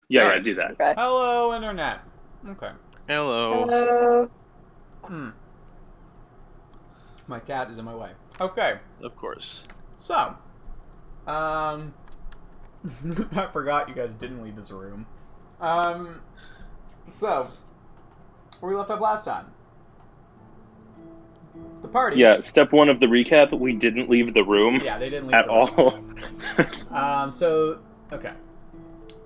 Yeah, All yeah, right. do that. Okay. Hello, internet. Okay. Hello. Hello. Hmm. My cat is in my way. Okay. Of course. So, um, I forgot you guys didn't leave this room. Um, so where we left off last time, the party. Yeah, step one of the recap, we didn't leave the room Yeah, they didn't leave at the room. all. So okay,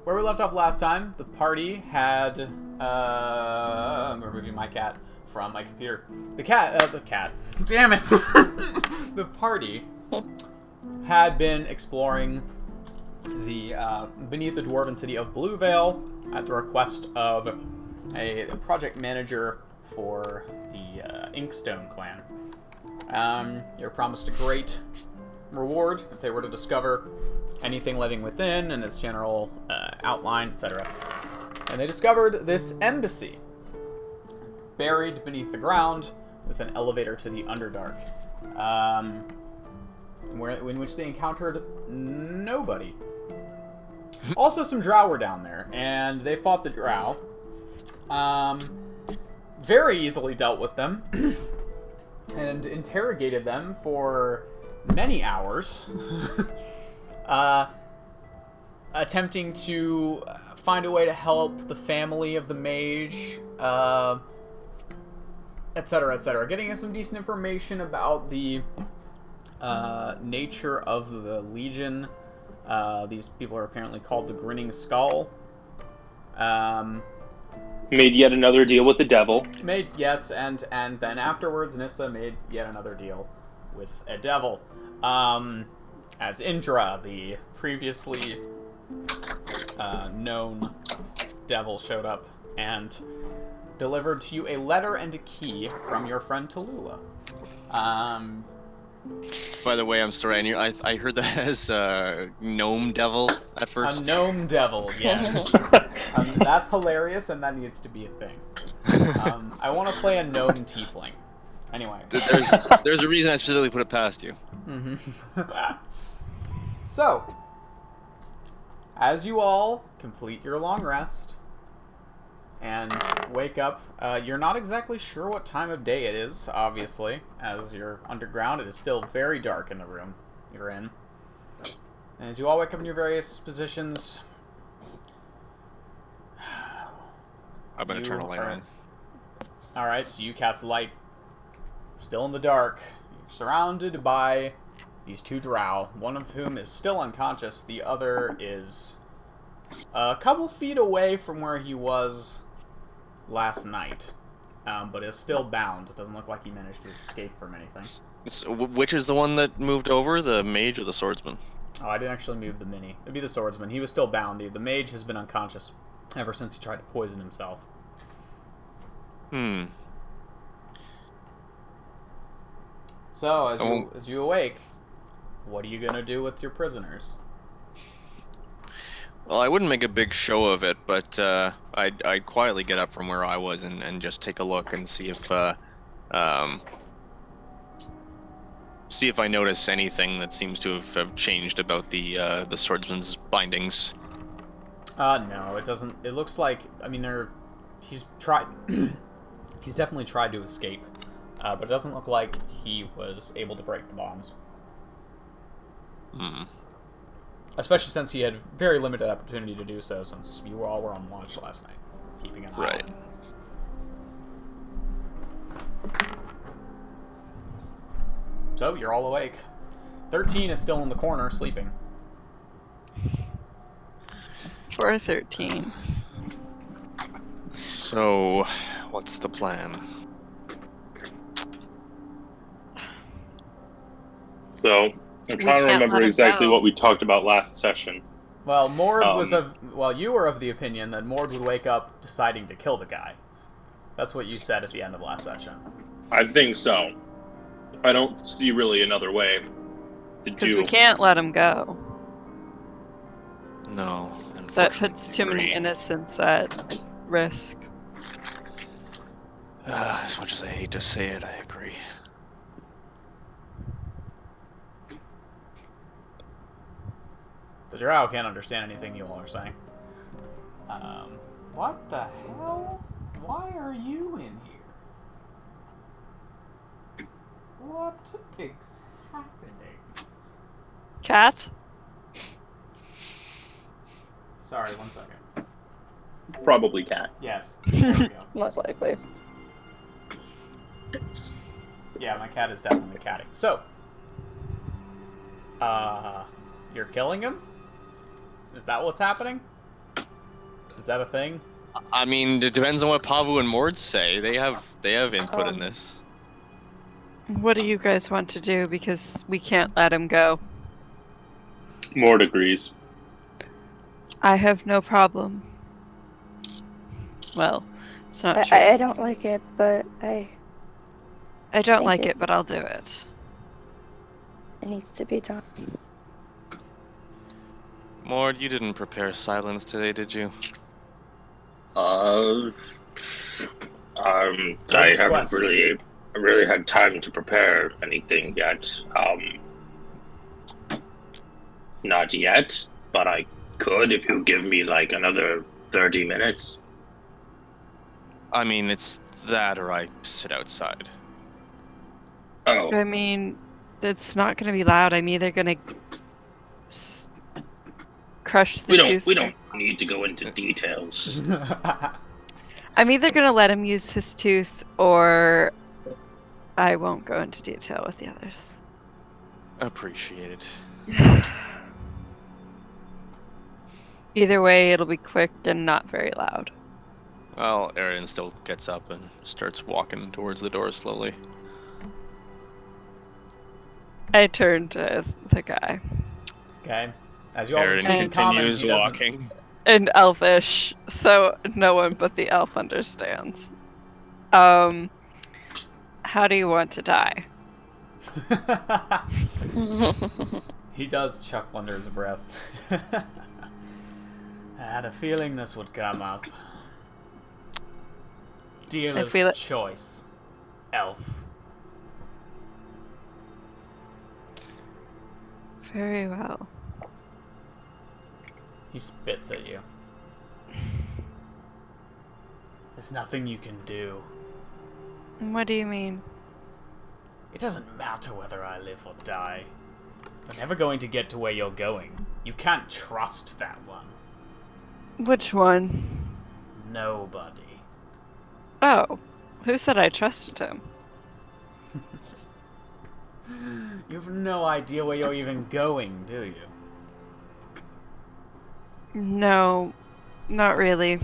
where we left off last time, the party had. I'm removing my cat from my computer. The cat. Damn it! The party had been exploring the beneath the dwarven city of Bluevale at the request of a project manager for the Inkstone clan. They were promised a great reward if they were to discover anything living within and its general outline, etc. And they discovered this embassy buried beneath the ground with an elevator to the Underdark, in which they encountered nobody. Also, some drow were down there, and they fought the drow. Very easily dealt with them, and interrogated them for many hours, attempting to find a way to help the family of the mage, etc., etc. Getting us some decent information about the nature of the Legion. These people are apparently called the Grinning Skull. Made yet another deal with the devil. Made, yes, and then afterwards Nissa made yet another deal with a devil. As Indra, the previously known devil, showed up and delivered to you a letter and a key from your friend Tallulah. By the way, I'm sorry. I heard that as gnome devil at A first. gnome devil, yes. That's hilarious, and that needs to be a thing. I want to play a gnome tiefling. Anyway. There's a reason I specifically put it past you. So, as you all complete your long rest and wake up, you're not exactly sure what time of day it is, obviously. As you're underground, it is still very dark in the room you're in. And as you all wake up in your various positions, I'm gonna turn a light on. Alright, so you cast light. Still in the dark. You're surrounded by these two drow, one of whom is still unconscious. The other is a couple feet away from where he was last night, but is still bound. It doesn't look like he managed to escape from anything. So, which is the one that moved over, the mage or the swordsman? Oh, I didn't actually move the mini. It'd be the swordsman. He was still bound. The mage has been unconscious ever since he tried to poison himself. So, as you awake, what are you gonna do with your prisoners? Well, I wouldn't make a big show of it, but I'd quietly get up from where I was and just take a look and see if I notice anything that seems to have changed about the swordsman's bindings. No, it doesn't. It looks like, I mean, he's tried, he's definitely tried to escape, but it doesn't look like he was able to break the bonds. Especially since he had very limited opportunity to do so, since you all were on watch last night, keeping an eye Right. on him. So, you're all awake. 13 is still in the corner, sleeping. Poor 13. So, what's the plan? So, I'm trying to remember exactly what we talked about last session. Well, you were of the opinion that Mord would wake up deciding to kill the guy. That's what you said at the end of last session. I think so. I don't see really another way to do. Because we can't let him go. No, That puts too many innocents at risk. As much as I hate to say it, I agree. The drow can't understand anything you all are saying. What the hell? Why are you in here? What is happening? Cat? Sorry, 1 second. Probably cat. Yes. There we go. Most likely. Yeah, my cat is definitely catting. So, you're killing him? Is that what's happening? Is that a thing? I mean, it depends on what Pavu and Mord say. They have input in this. What do you guys want to do? Because we can't let him go. Mort agrees. I have no problem. Well, it's not true. I don't like it, but I don't think like it, but I'll do it. it needs to be done. Mord, you didn't prepare silence today, did you? I Good haven't question. really had time to prepare anything yet. Not yet, but I could if you give me like another 30 minutes. I mean, it's that or I sit outside. Oh, I mean, it's not going to be loud. I'm either going to crush the tooth. we don't need to go into details. I'm either going to let him use his tooth, or I won't go into detail with the others. Appreciate it. Either way, it'll be quick and not very loud. Well, Arian still gets up and starts walking towards the door slowly. I turn to the guy. Okay. As you all Arian see in common, continues he doesn't- walking. In Elfish, so no one but the elf understands. How do you want to die? He does chuckle under his breath. I had a feeling this would come up. Dealer's feel it. choice. Elf. Very well. He spits at you. There's nothing you can do. What do you mean? It doesn't matter whether I live or die. We're never going to get to where you're going. You can't trust that one. Which one? Nobody. Oh, who said I trusted him? You have no idea where you're even going, do you? No, not really.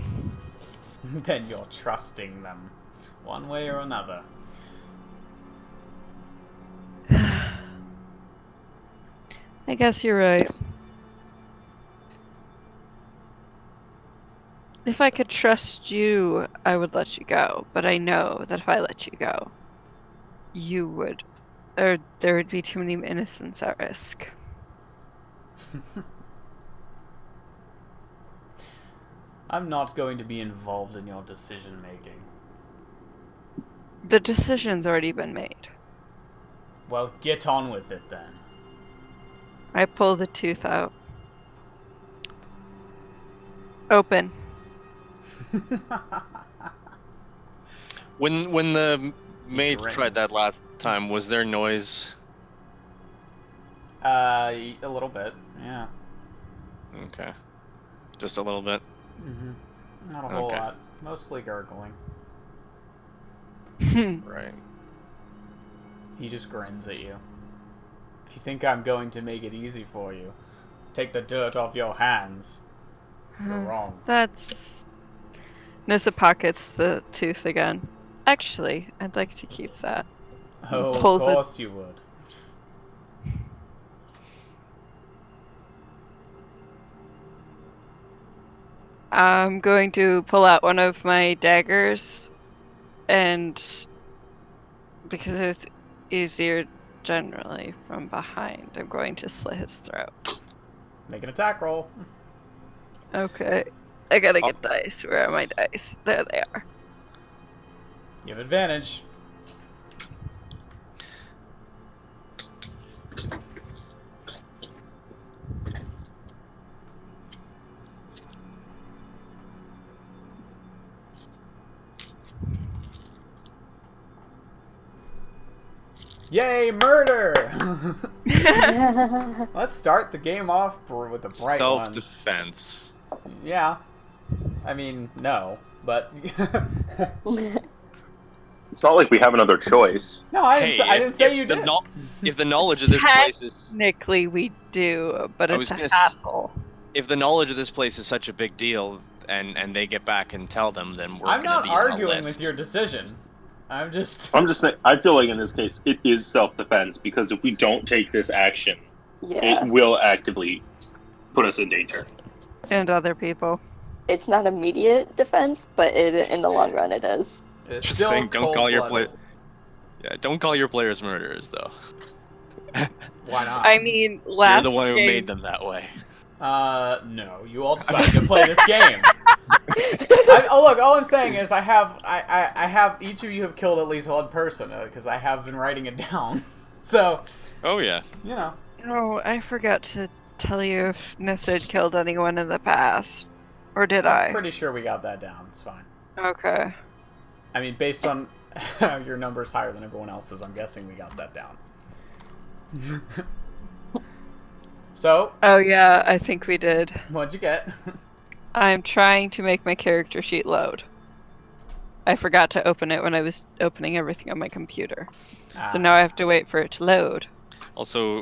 Then you're trusting them. One way or another. I guess you're right. If I could trust you, I would let you go. But I know that if I let you go, you would, or there would be too many innocents at risk. I'm not going to be involved in your decision making. The decision's already been made. Well, get on with it then. I pull the tooth out. Open. When the maid grins. tried that last time, was there noise? A little bit, yeah. Okay. Just a little bit. Mm-hmm. Not a whole Okay. lot. Mostly gurgling. Right. He just grins at you. If you think I'm going to make it easy for you, take the dirt off your hands. You're wrong. That's... Nissa pockets the tooth again. Actually, I'd like to keep that. Oh, of Pulls it. course you would. I'm going to pull out one of my daggers, and because it's easier generally from behind, I'm going to slit his throat. Make an attack roll. Okay. I gotta get dice. Where are my dice? There they are. You have advantage. Yay, murder! Let's start the game off with a bright one. Self-defense. Yeah. I mean, no, but It's not like we have another choice. no, I didn't say you the did. if the knowledge of this place is Technically, we do, but I it's was a gonna hassle. if the knowledge of this place is such a big deal, and they get back and tell them, then we're I'm gonna not be on the arguing list. with your decision. I'm just saying, I feel like in this case, it is self-defense, because if we don't take this action, Yeah. it will actively put us in danger. And other people. It's not immediate defense, but in the long run, it is. it's Just still saying, don't call your cold-blooded. Yeah, don't call your players murderers, though. Why not? I mean, last You're the one who game, made them that way. No. You all decided to play this game. Look, all I'm saying is I have each of you have killed at least one person because I have been writing it down. So, Oh yeah. you know. Oh, I forgot to tell you if Nissa had killed anyone in the past. Or did I'm I? pretty sure we got that down. It's fine. Okay. I mean, based on your numbers higher than everyone else's, I'm guessing we got that down. So, Oh yeah, I think we did. what'd you get? I'm trying to make my character sheet load. I forgot to open it when I was opening everything on my computer. So now I have to wait for it to load. Also,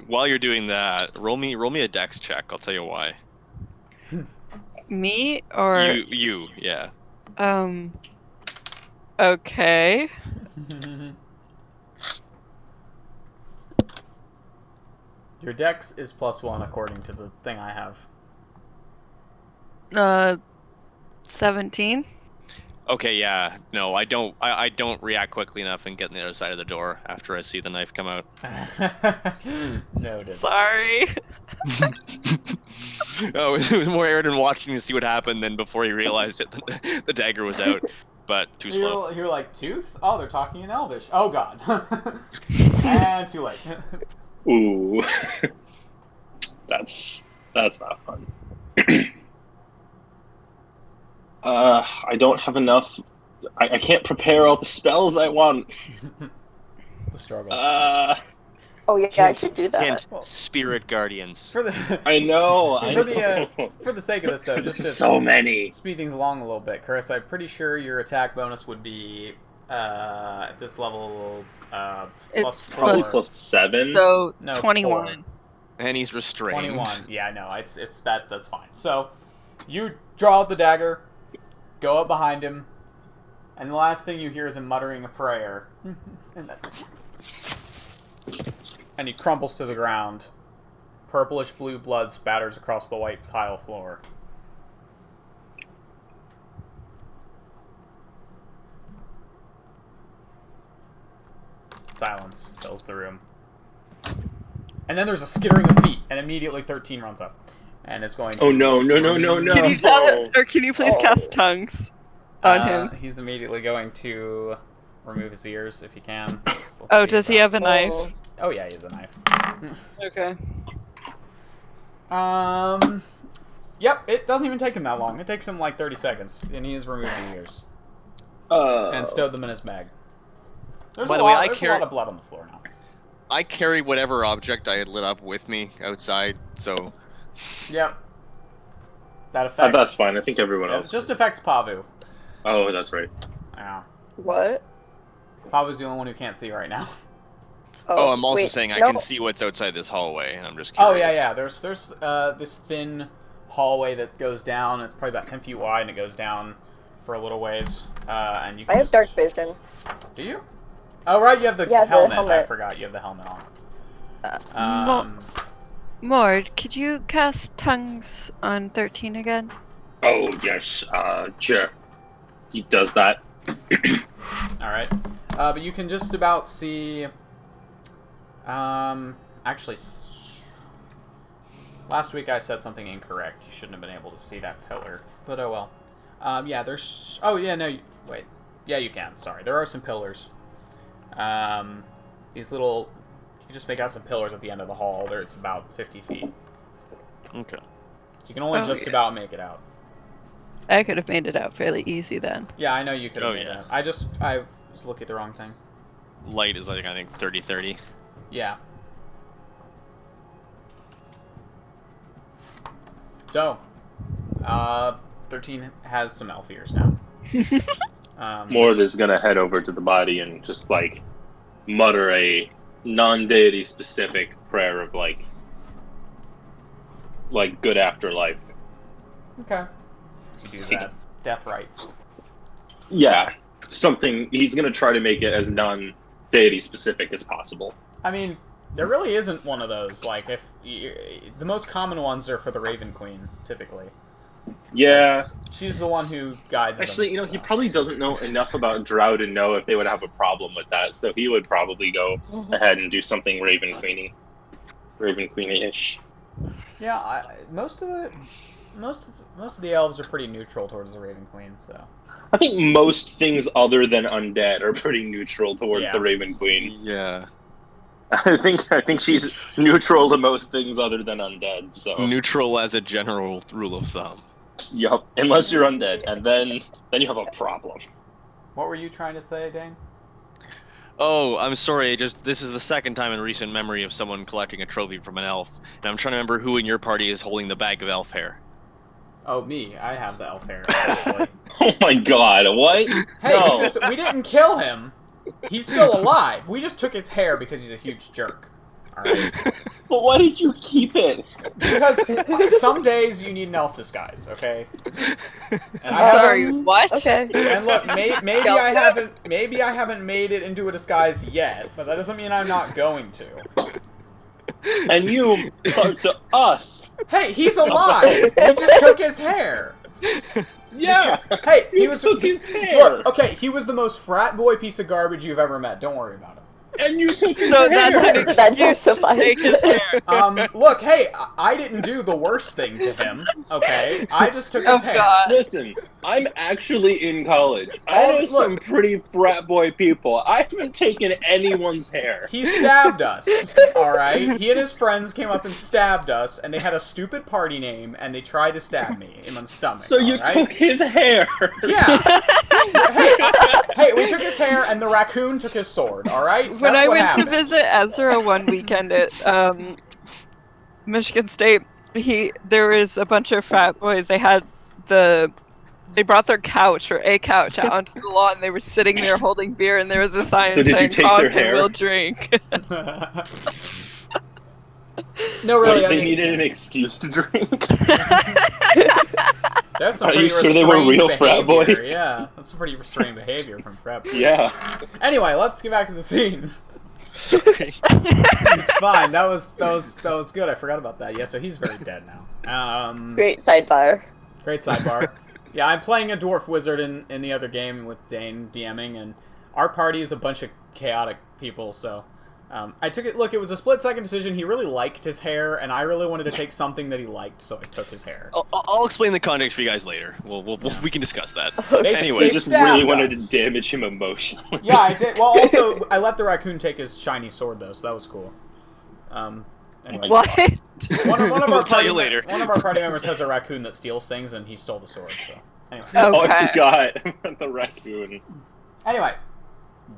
while you're doing that, roll me a dex check. I'll tell you why. Me or You, yeah. Okay. Your dex is +1 according to the thing I have. 17. Okay, yeah. No, I don't. I don't react quickly enough and get on the other side of the door after I see the knife come out. Noted. Sorry. Oh, it was more Aridin watching to see what happened than before he realized that the dagger was out. But too slow. You're like, tooth? Oh, they're talking in Elvish. Oh god. And too late. Ooh. That's not fun. I don't have enough. I can't prepare all the spells I want. The struggle. Oh yeah, I should do that. Hint, spirit guardians. For the I know. for the sake of this though, just to So many. speed things along a little bit, Chris, I'm pretty sure your attack bonus would be at this level It's Probably +4. +7. So No, 21. And he's restrained. 21. Yeah, no, it's that's fine. So you draw out the dagger, go up behind him, and the last thing you hear is him muttering a prayer. And he crumbles to the ground. Purplish blue blood spatters across the white tile floor. Silence fills the room. And then there's a skittering of feet, and immediately 13 runs up. And it's going to... Oh no! Can you tell or can you please cast tongues on him? He's immediately going to remove his ears if he can. Let's Oh, see does he about- have a knife? Oh yeah, he has a knife. Okay. Yep, it doesn't even take him that long. It takes him like 30 seconds, and he has removed the ears and stowed them in his bag. There's By a the way, lot, I there's a carry- lot of blood on the floor now. I carry whatever object I had lit up with me outside, so Yep. That affects... that's fine. I think everyone It else. just affects Pavu. Oh, that's right. Yeah. What? Pavu's the only one who can't see right now. Oh, I'm also wait, saying I no. can see what's outside this hallway, and I'm just Oh curious. yeah. There's this thin hallway that goes down. It's probably about 10 feet wide, and it goes down for a little ways. And you can I have just... dark vision. Do you? Oh right, you have the Yeah, the helmet. I helmet. forgot you have the helmet on. Mord, could you cast tongues on 13 again? Oh yes. Sure. He does that. All right. But you can just about see. Actually, last week I said something incorrect. You shouldn't have been able to see that pillar. But oh well. Yeah, there's. Oh yeah, no. Wait. Yeah, you can. Sorry, there are some pillars. These little. You can just make out some pillars at the end of the hall. There, it's about 50 feet. Okay. You can only Oh, just yeah. about make it out. I could have made it out fairly easy then. Yeah, I know you could have Oh, made yeah. that. I was looking at the wrong thing. light is like I think 30-30. Yeah. So, 13 has some elf ears now. Mord is gonna head over to the body and just like mutter a non-deity specific prayer of like good afterlife. Okay. Do that. Death rites. Yeah, something. He's gonna try to make it as non-deity specific as possible. I mean, there really isn't one of those. Like, if the most common ones are for the Raven Queen, typically. Yeah. She's the one who guides them. Actually, he probably doesn't know enough about Drow to know if they would have a problem with that, so he would probably go ahead and do something Raven Queenie-ish. Yeah, most of the elves are pretty neutral towards the Raven Queen, so. I think most things other than undead are pretty neutral towards Yeah. the Raven Queen. Yeah. I think she's neutral to most things other than undead. So Neutral as a general rule of thumb. Yup, unless you're undead, and then you have a problem. What were you trying to say, Dane? Oh, I'm sorry. This is the second time in recent memory of someone collecting a trophy from an elf, and I'm trying to remember who in your party is holding the bag of elf hair. Oh, me. I have the elf hair, obviously. Oh my god, what? Hey, No. we didn't kill him. He's still alive. We just took his hair because he's a huge jerk. Alright? But why did you keep it? Because some days you need an elf disguise, okay? And I'm sorry, what? Okay. And look, maybe I haven't made it into a disguise yet, but that doesn't mean I'm not going to. And you talk to us. Hey, he's alive. We just took his hair. Yeah. Hey, he You took his hair. Look, okay, he was the most frat boy piece of garbage you've ever met. Don't worry about it. And you took his So hair. that's an That excuse to justifies take his hair. Look, hey, I didn't do the worst thing to him, okay? I just took his Oh hair. god. Listen, I'm actually in college. I Oh, know look. some pretty frat boy people. I haven't taken anyone's hair. He stabbed us, alright? He and his friends came up and stabbed us, and they had a stupid party name, and they tried to stab me in my stomach, So you alright? took his hair. Yeah. Hey, we took his hair, and the raccoon took his sword, alright? When That's I what went happened. to visit Ezra one weekend at Michigan State, there was a bunch of frat boys. They brought their couch or a couch out onto the lawn. They were sitting there holding beer, and there was a sign So did you saying take their "Honk hair? and we'll drink." No, really, Wait, I they mean, needed an excuse to drink. that's some Are pretty you sure they were restrained real behavior. frat boys? Yeah, that's some pretty restrained behavior from frat boys. Yeah. Anyway, let's get back to the scene. Sorry. It's fine. That was good. I forgot about that. Yeah, so he's very dead now. Great sidebar. Great sidebar. Yeah, I'm playing a dwarf wizard in the other game with Dane DMing, and our party is a bunch of chaotic people. So I took it. Look, it was a split-second decision. He really liked his hair, and I really wanted to take something that he liked, so I took his hair. I'll explain the context for you guys later. We can discuss that. They- Anyway, I they just stabbed really wanted us. to damage him emotionally. Yeah, I did. Well, also, I let the raccoon take his shiny sword, though, so that was cool. Anyway. What? One of our We'll tell party you later. One of our party members has a raccoon that steals things, and he stole the sword. So anyway, Oh, I Okay. forgot about the raccoon. anyway,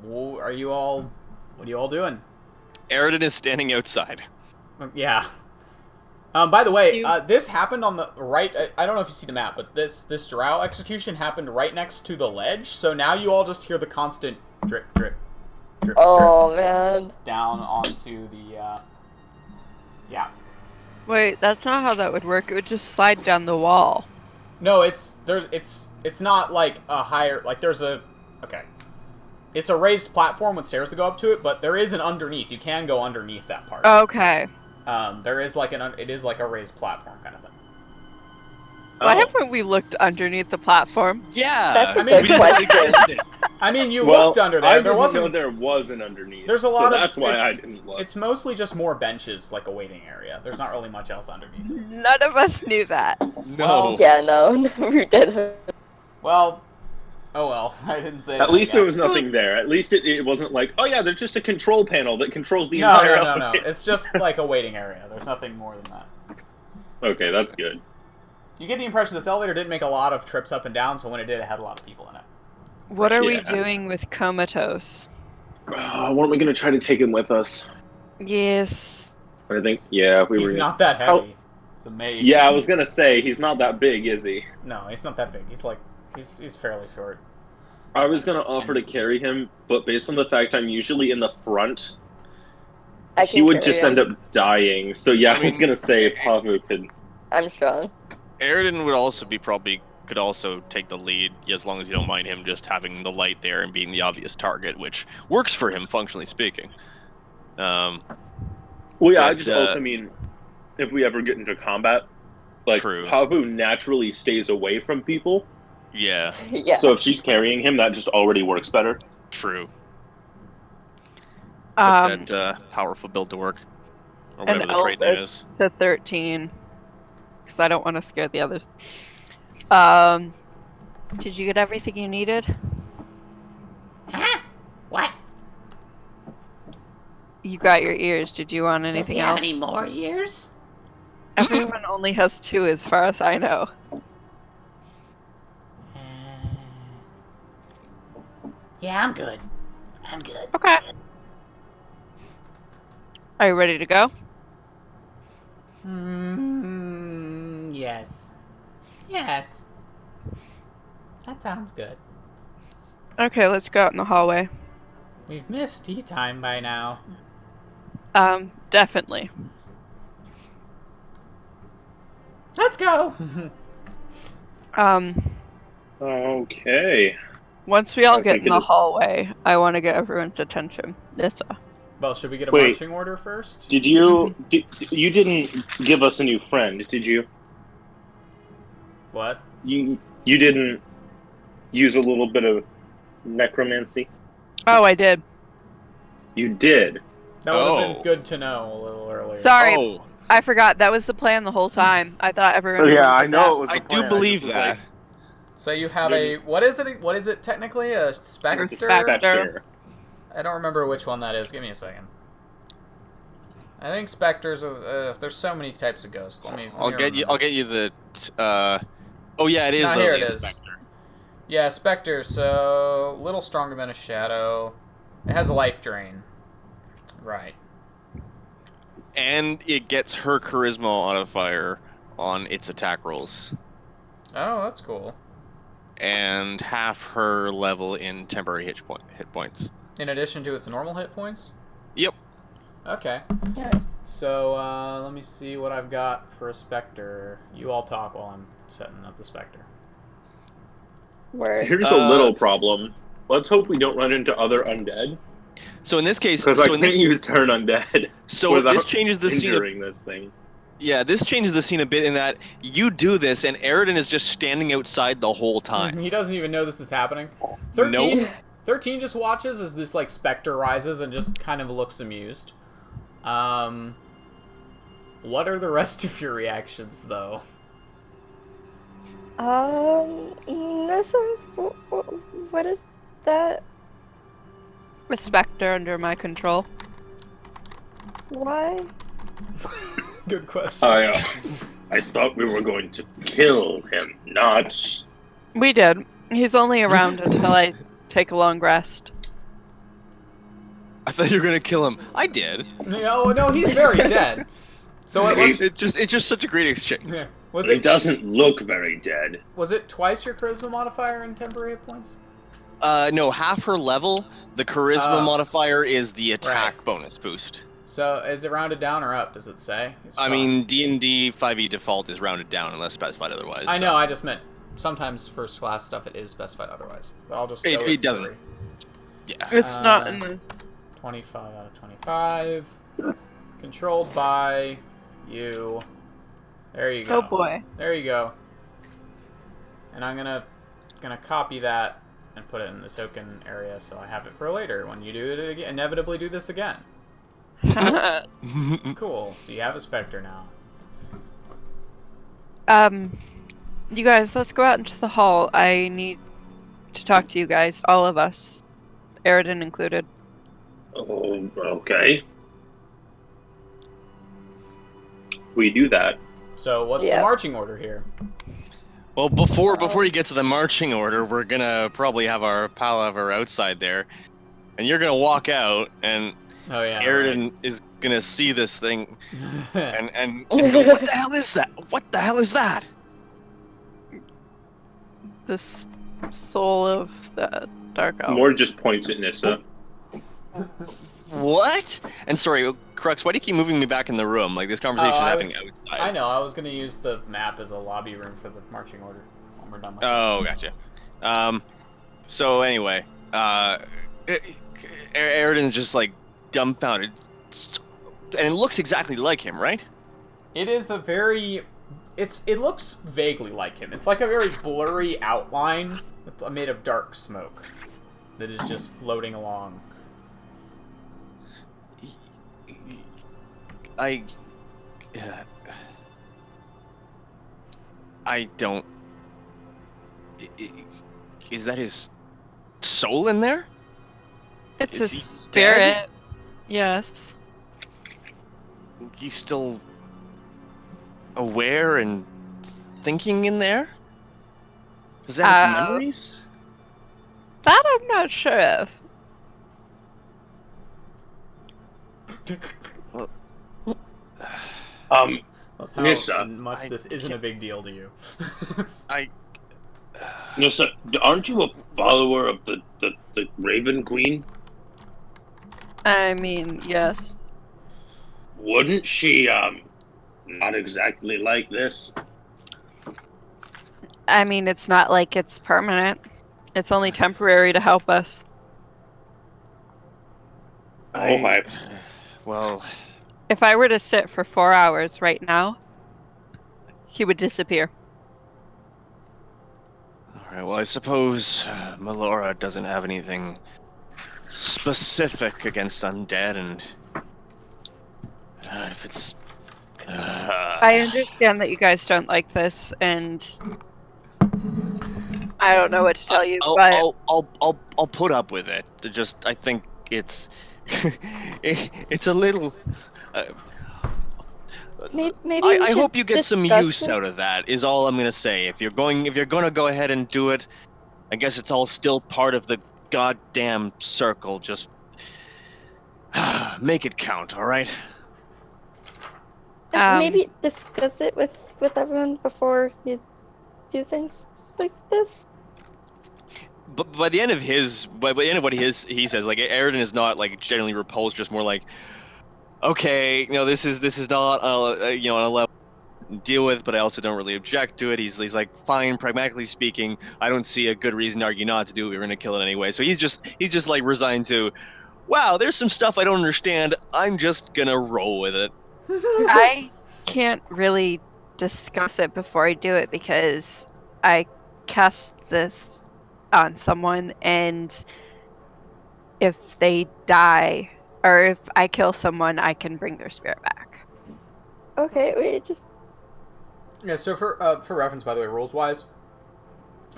what are you all doing? Aridin is standing outside. Yeah. By the way, You- this happened on the right. I don't know if you see the map, but this drow execution happened right next to the ledge. So now you all just hear the constant drip, drip, drip, Oh man. drip down onto the. Yeah. Wait, that's not how that would work. It would just slide down the wall. No, it's not like a higher, like there's a, okay. It's a raised platform with stairs to go up to it, but there is an underneath. You can go underneath that part. Okay. There is like it is like a raised platform kind of thing. Why Oh. haven't we looked underneath the platform? Yeah. That's a I mean, good question. I mean, you Well, looked under I there. There didn't wasn't. know there was an underneath. There's a lot so of. that's why it's, I didn't look. It's mostly just more benches, like a waiting area. There's not really much else underneath. None of us knew that. No. Yeah, no, we didn't. Well, oh well. I didn't say. At that, least I there guess. was nothing there. At least it wasn't like, oh yeah, there's just a control panel that controls the No, entire no, no. elevator. It's just like a waiting area. There's nothing more than that. Okay, that's good. You get the impression this elevator didn't make a lot of trips up and down, so when it did, it had a lot of people in it. What are we Yeah. doing with Comatose? weren't we gonna try to take him with us? Yes. I think, yeah, we were. He's not that How- heavy. It's a mage. Yeah, I was gonna say he's not that big, is he? No, he's not that big. He's fairly short. I was gonna offer to carry him, but based on the fact I'm usually in the front, I he can would carry just him. end up dying. So yeah, I was mean, gonna say if Havu could. I'm strong. Aridin would also could also take the lead as long as you don't mind him just having the light there and being the obvious target, which works for him functionally speaking. Well, yeah, I But, just also mean if we ever get into combat, like True. Havu naturally stays away from people. Yeah, Yeah. So if she's carrying him, that just already works better. true. Um, Put that powerful build to work, or an whatever the trait name elf is. to 13, because I don't want to scare the others. Did you get everything you needed? Huh? What? You got your ears. Did you want Does anything he have else? any more ears? Everyone only has 2 as far as I know. Yeah, I'm good. I'm good. Okay. Are you ready to go? Yes. Yes. That sounds good. Okay, let's go out in the hallway. We've missed tea time by now. Definitely. Let's go. Okay. Once we all I get think in it the is- hallway, I want to get everyone's attention. Nissa. Well, should we get a Wait. marching order first? Did you? You didn't give us a new friend, did you? What? You didn't use a little bit of necromancy. Oh, I did. You did. That would have Oh. been good to know a little earlier. Sorry, Oh, I forgot. That was the plan the whole time. I thought everyone. Oh, yeah, remembered I know that. it was. I the do plan. believe just was that. like, So you have a what is it? What is it technically? A specter? Spectre. I don't remember which one that is. Give me a second. I think specters. There's so many types of ghosts. Let me I'll get remember. you the. Oh yeah, it is. Ah, the here it Leaf is. Spectre. Yeah, specter. So a little stronger than a shadow. It has a life drain. Right. And it gets her charisma modifier on its attack rolls, Oh, that's cool. and half her level in temporary hit points. In addition to its normal hit points. Yep. Okay. Yes. So let me see what I've got for a specter. You all talk while I'm setting up the specter. Word. Here's a little problem. Let's hope we don't run into other undead, So in this case, because I so in can't this, use turn undead so without this changes the scene. injuring this thing. Yeah, this changes the scene a bit in that you do this, and Aridin is just standing outside the whole time. He doesn't even know this is happening. 13, Nope. 13 just watches as this like specter rises and just kind of looks amused. What are the rest of your reactions though? Nessa, what is that? A specter under my control. Why? Good question. I thought we were going to kill him, not. We did. He's only around until I take a long rest. I thought you were gonna kill him. I did. No, he's very dead. So it was, It's just such a great exchange. yeah. Was He it doesn't look very dead. twice your charisma modifier in temporary hit points? No, half her level. The charisma Oh. modifier is the attack Right. bonus boost. So is it rounded down or up? Does it say? I mean, D&D 5e default is rounded down unless specified otherwise. I so- know. I just meant sometimes first class stuff it is specified otherwise. But I'll just go It with doesn't. 3. Yeah. It's not in the. 25 out of 25. Controlled by you. There you go. Oh boy. There you go. And I'm gonna copy that and put it in the token area so I have it for later when you do it again. Inevitably do this again. Cool. So you have a specter now. You guys, let's go out into the hall. I need to talk to you guys, all of us, Aridin included. Oh, okay. We do that. So what's the Yeah. marching order here? Well, before you get to the marching order, we're gonna probably have our palaver outside there. and you're gonna walk out, and Oh yeah. Aridin is gonna see this thing, and go, what the hell is that? What the hell is that? This soul of the dark elf. Mord just points at Nissa. What? And sorry, Crux, why do you keep moving me back in the room? Like, this conversation's happening outside. I know. I was gonna use the map as a lobby room for the marching order when we're done. Oh, gotcha. So anyway, Aridin's just like dumbfounded, and it looks exactly like him, right? It is a very. It looks vaguely like him. It's like a very blurry outline made of dark smoke that is just floating along. I don't. Is that his soul in there? It's Is a he spirit. dead? Yes. He's still aware and thinking in there? Does that have some memories? That I'm not sure of. Of how Nissa. much this isn't a big deal to you. Nissa, aren't you a follower of the Raven Queen? I mean, yes. Wouldn't she, not exactly like this? I mean, it's not like it's permanent. It's only temporary to help us. Well, If I were to sit for 4 hours right now, he would disappear. alright, well, I suppose Melora doesn't have anything specific against undead, and if it's... I understand that you guys don't like this, and I don't know what to tell you, but I'll put up with it. I think it's it's a little. Maybe I hope you get some discuss use it. out of that. Is all I'm gonna say. If you're gonna go ahead and do it, I guess it's all still part of the goddamn circle. Just make it count, all right? Maybe discuss it with everyone before you do things like this. But by the end of what he says, like, Aridin is not like generally repulsed, just more like, okay, this is not on a level to deal with, but I also don't really object to it. He's like, fine, pragmatically speaking, I don't see a good reason to argue not to do it. We're gonna kill it anyway. So he's just like resigned to, wow, there's some stuff I don't understand. I'm just gonna roll with it. I can't really discuss it before I do it because I cast this on someone, and if they die or if I kill someone, I can bring their spirit back. Okay, wait, just Yeah. So for reference, by the way, rules wise, It's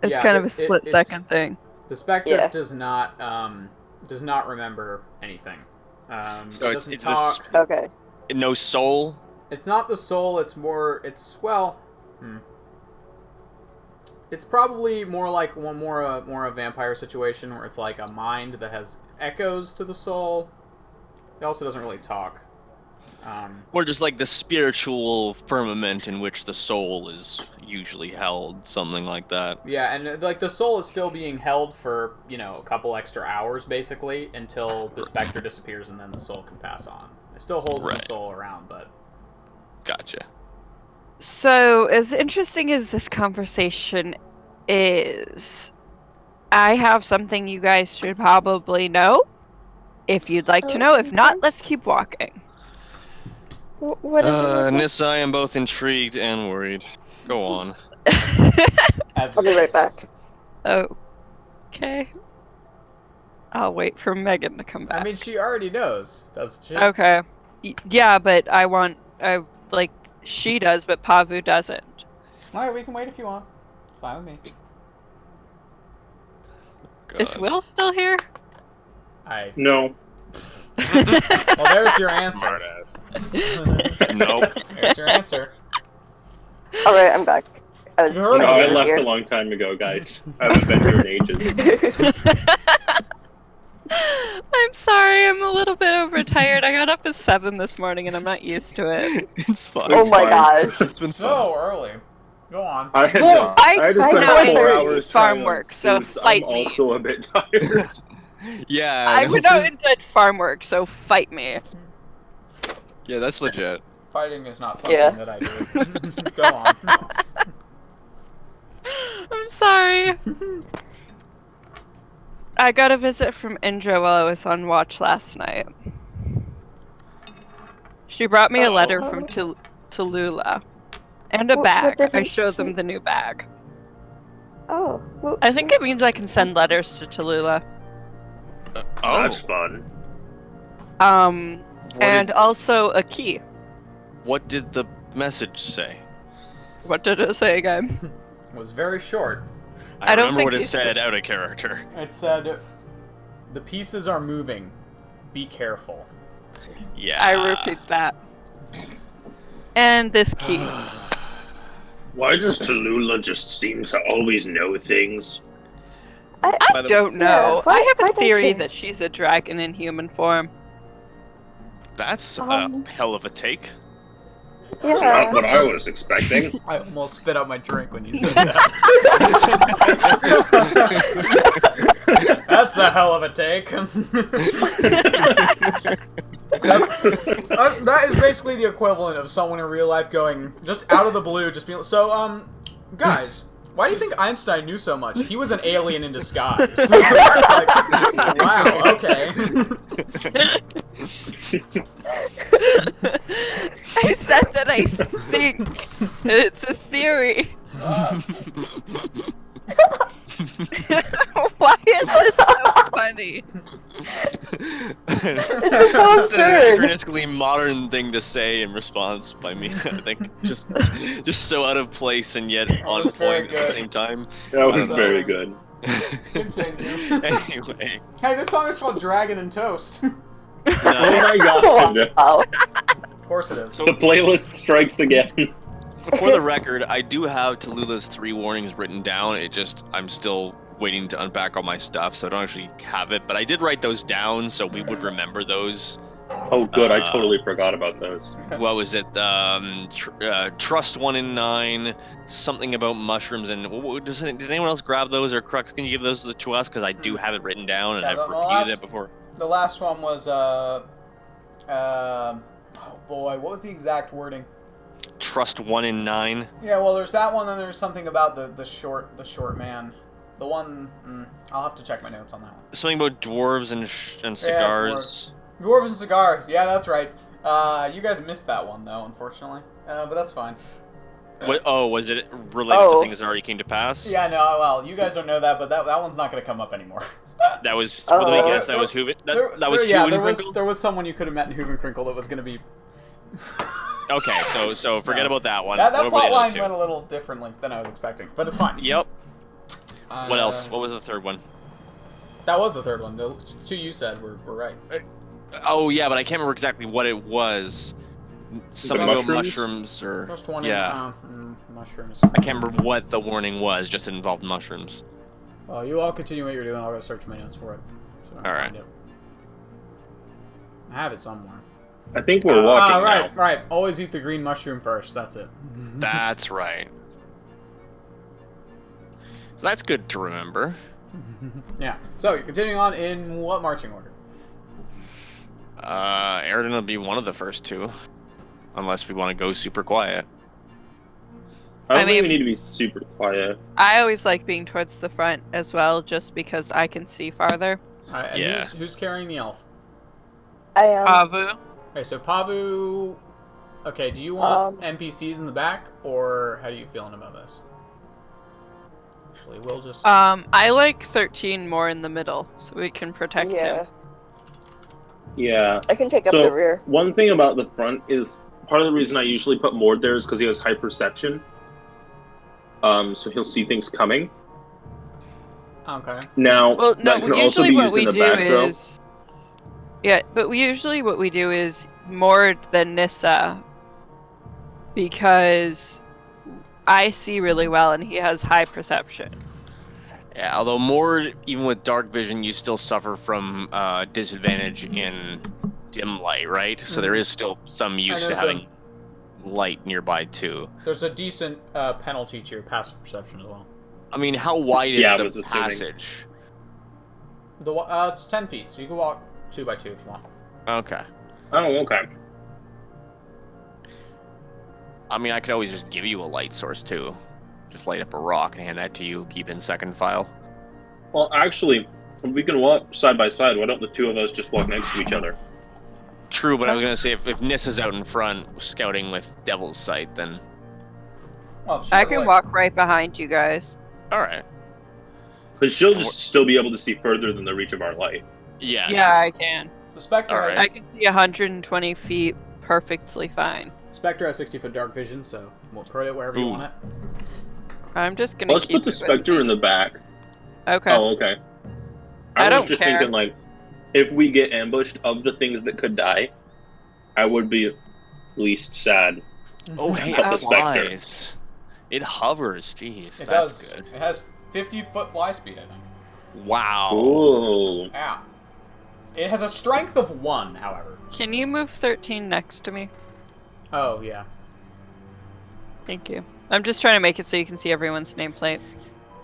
yeah, kind of a split it's- second thing. the Spectre Yeah. does not remember anything. So it it's doesn't this- talk. okay. No soul. It's not the soul. It's It's probably more like more a vampire situation where it's like a mind that has echoes to the soul. It also doesn't really talk. Or just like the spiritual firmament in which the soul is usually held, something like that. Yeah, and like the soul is still being held for a couple extra hours basically until the Spectre disappears, and then the soul can pass on. It still holds Right. the soul around, but Gotcha. So, as interesting as this conversation is, I have something you guys should probably know. If you'd like to know. If not, let's keep walking. What is it? Nissa, I am both intrigued and worried. Go on. as I'll be right back. Okay. I'll wait for Megan to come back. I mean, she already knows, doesn't she? Okay. Yeah, but she does, but Pavu doesn't. All right, we can wait if you want. It's fine with me. Is God. Will still here? No. Well, there's your answer. Smartass. Nope. There's your answer. All right, I'm back. I was You heard No, of I it. left a long time ago, guys. I haven't been here in ages. I'm sorry, I'm a little bit overtired. I got up at 7 this morning and I'm not used to it. It's fine. Oh It's my fine. gosh. It's been fun. So early. Go on. I had Well, to, I I had to spend know 4 it's hours farm trying on work, so suits. fight I'm me. also a bit tired. Yeah, I no, went out and did farm work, so fight me. yeah, that's legit. Fighting is not something Yeah. that I do. Go on. I'm sorry. I got a visit from Indra while I was on watch last night. She brought me a letter Oh. from Tallulah. And a What bag. did I he- showed she- them the new bag. Oh. Well, I think it means I can send letters to Tallulah. Oh, That's fun. what And did, also a key. what did the message say? What did it say again? It was very short. I don't remember think what it you said out of character. It said, "The pieces are moving. Be careful." Yeah. I repeat that. And this key. Why does Tallulah just seem to always know things? I By the- don't know. why- I why have a does theory she? that she's a dragon in human form. That's a hell of a take. That's Yeah. not what I was expecting. I almost spit out my drink when you said that. That's a hell of a take. That is basically the equivalent of someone in real life going just out of the blue, just being so. Guys, why do you think Einstein knew so much? He was an alien in disguise. It's like, wow. Okay. I said that I think it's a theory. Why is this so funny? It's so It's an absurd. anachronistically modern thing to say in response by me. I think just so out of place and yet on was very point at the good. same time. That was So- very good. Continue. Anyway, Hey, this song is called Dragon and Toast. Oh no, my god. Wow. Of course it is. The playlist strikes again. for the record, I do have Tallulah's 3 warnings written down. I'm still waiting to unpack all my stuff, so I don't actually have it. But I did write those down, so we would remember those. Oh, good. I totally forgot about those. What was it? Trust 1 in 9. Something about mushrooms. And did anyone else grab those, or Crux? Can you give those to us? Because I do have it written down, and Yeah, I've the repeated last- it before. The last one was oh boy, what was the exact wording? Trust 1 in 9. Yeah, well, there's that one, and there's something about the short man. The one, I'll have to check my notes on that one. Something about dwarves and cigars. Dwarves and cigars. Yeah, that's right. You guys missed that one though, unfortunately. But that's fine. Was it related Oh. to things that already came to pass? Yeah, no, well, you guys don't know that, but that one's not gonna come up anymore. That was. Oh. Let me guess. That was Hooven. That was yeah, Hooven there was someone you could have met in Hooven Crinkle that was gonna be. Okay, so forget No. about that one. That What about plot the other line two? went a little differently than I was expecting, but it's fine. Yep. What else? Uh, What was the third one? That was the third one. The 2 you said were right. Oh yeah, but I can't remember exactly what it was. Something about mushrooms? mushrooms or First one yeah. mushrooms. I can't remember what the warning was. Just it involved mushrooms. Well, you all continue what you're doing. I'll go search my notes for it. So I can All right. find it. I have it somewhere. I think we're walking right, now. right. Always eat the green mushroom first. That's it. That's right. So that's good to remember. Yeah. So you're continuing on in what marching order? Aridin will be one of the first 2, unless we want to go super quiet. I don't I think we mean- need to be super quiet. I always like being towards the front as well, just because I can see farther. All right. And Yeah. who's carrying the elf? I am. Pavu. Okay, so Pavu. Okay, do you want Um, NPCs in the back, or how are you feeling about this? Actually, we'll just. I like 13 more in the middle, so we can protect yeah. him. Yeah. I can take up So- the rear. One thing about the front is part of the reason I usually put Mord there is because he has high perception. So he'll see things coming. Okay. Now, Well, no, that can also usually be what used we in the do back row. is. Yeah, but usually what we do is Mord then Nissa, because I see really well, and he has high perception. Yeah, although more, even with dark vision, you still suffer from disadvantage in dim light, right? So there is still some use to there's having light nearby too. There's a decent penalty to your passive perception as well. I mean, how wide is Yeah, I the was assuming. passage? It's 10 feet, so you can walk 2 by 2 if you want. Okay. Oh, okay. I mean, I could always just give you a light source too. Just light up a rock and hand that to you. Keep in second file. Well, actually, if we can walk side by side, why don't the two of us just walk next to each other? True, but I was gonna say if Nissa's out in front scouting with Devil's Sight, then Well, she I has, can like- walk right behind you guys. all right. Because she'll just still be able to see further than the reach of our light. Yeah. Yeah, I can. The Spectre, Alright. I can see 120 feet perfectly fine. Spectre has 60-foot dark vision, so we'll put it wherever you Ooh. want it. I'm just gonna Let's keep put the it with Spectre me. in the back. Okay. Oh, okay. I was don't just care. thinking, like, if we get ambushed of the things that could die, I would be least sad. Oh, hey, About the it Spectre. flies. It hovers. Jeez, It that's does. good. It has 50-foot fly speed, I think. Wow. Ooh. Yeah. It has a strength of 1, however. Can you move 13 next to me? Oh, yeah. Thank you. I'm just trying to make it so you can see everyone's nameplate.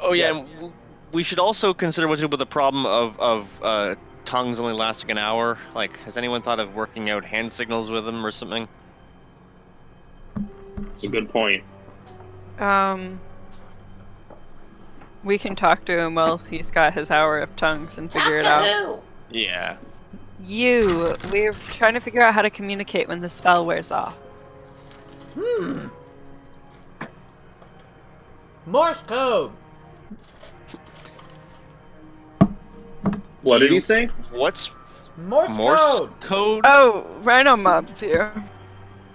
Oh yeah, and we should also consider what to do with the problem of tongues only lasting an hour. Like, has anyone thought of working out hand signals with them or something? That's a good point. We can talk to him while he's got his hour of tongues and figure it Talk out. to who? Yeah. We're trying to figure out how to communicate when the spell wears off. Morse code! What Do did he you- say? What's Morse Morse code! code? Oh, Rhino Mob's here.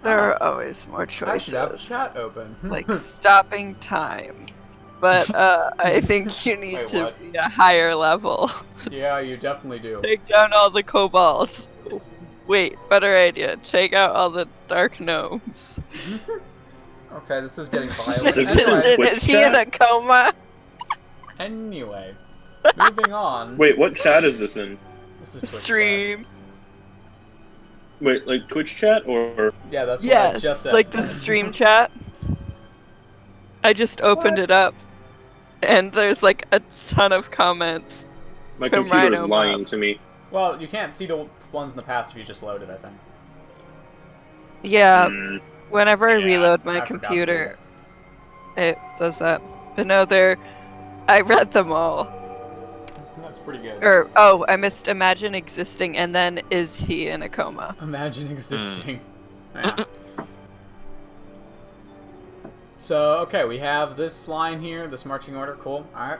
There are always more I should have choices. chat open. Like stopping time. But I think you need Wait, to what? be a higher level. Yeah, you definitely do. Take down all the kobolds. Wait, better idea. Take out all the dark gnomes. Okay, this is getting violent. This is anyway, Twitch Is he in a coma? anyway, moving on. Wait, what chat is this in? This is Twitch chat. Stream. Wait, like Twitch chat or? Yeah, that's what I Yes, just said. like the stream chat. I just opened it up, and there's like a ton of comments. My From computer is Rhino lying Mob. to me. Well, you can't see the ones in the past if you just loaded, I think. Yeah, Hmm. whenever I Yeah, reload my I forgot to do computer, it does that. But no, I read them all. That's pretty good. I missed imagine existing, and then is he in a coma? Imagine existing. Yeah. So, okay, we have this line here, this marching order. Cool. Alright.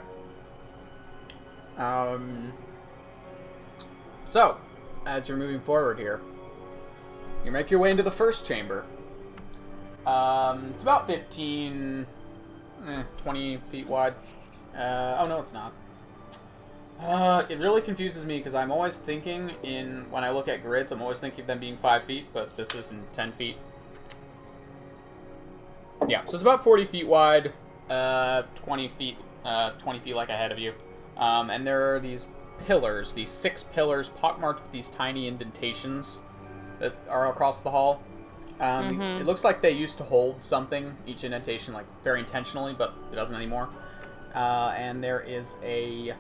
So, as you're moving forward here, you make your way into the first chamber. It's about 20 feet wide. Oh no, it's not. It really confuses me because I'm always thinking when I look at grids, I'm always thinking of them being 5 feet, but this is in 10 feet. Yeah, so it's about 40 feet wide, 20 feet like ahead of you. And there are these pillars, these 6 pillars pockmarked with these tiny indentations that are across the hall. It looks like they used to hold something, each indentation, like very intentionally, but it doesn't anymore. And there is a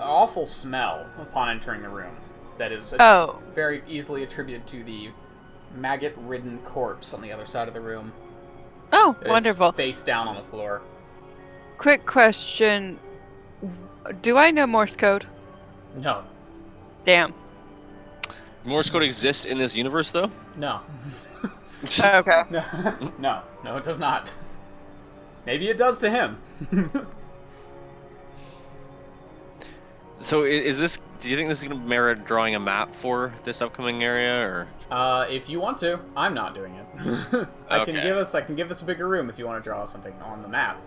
awful smell upon entering the room that is very easily attributed to the maggot-ridden corpse on the other side of the room. Oh, That is wonderful. face down on the floor. Quick question. Do I know Morse code? No. Damn. Morse code exists in this universe, though? No. Okay. No, it does not. Maybe it does to him. So is this? Do you think this is going to merit drawing a map for this upcoming area, or? If you want to, I'm not doing it. I can Okay. give us a bigger room if you want to draw something on the map.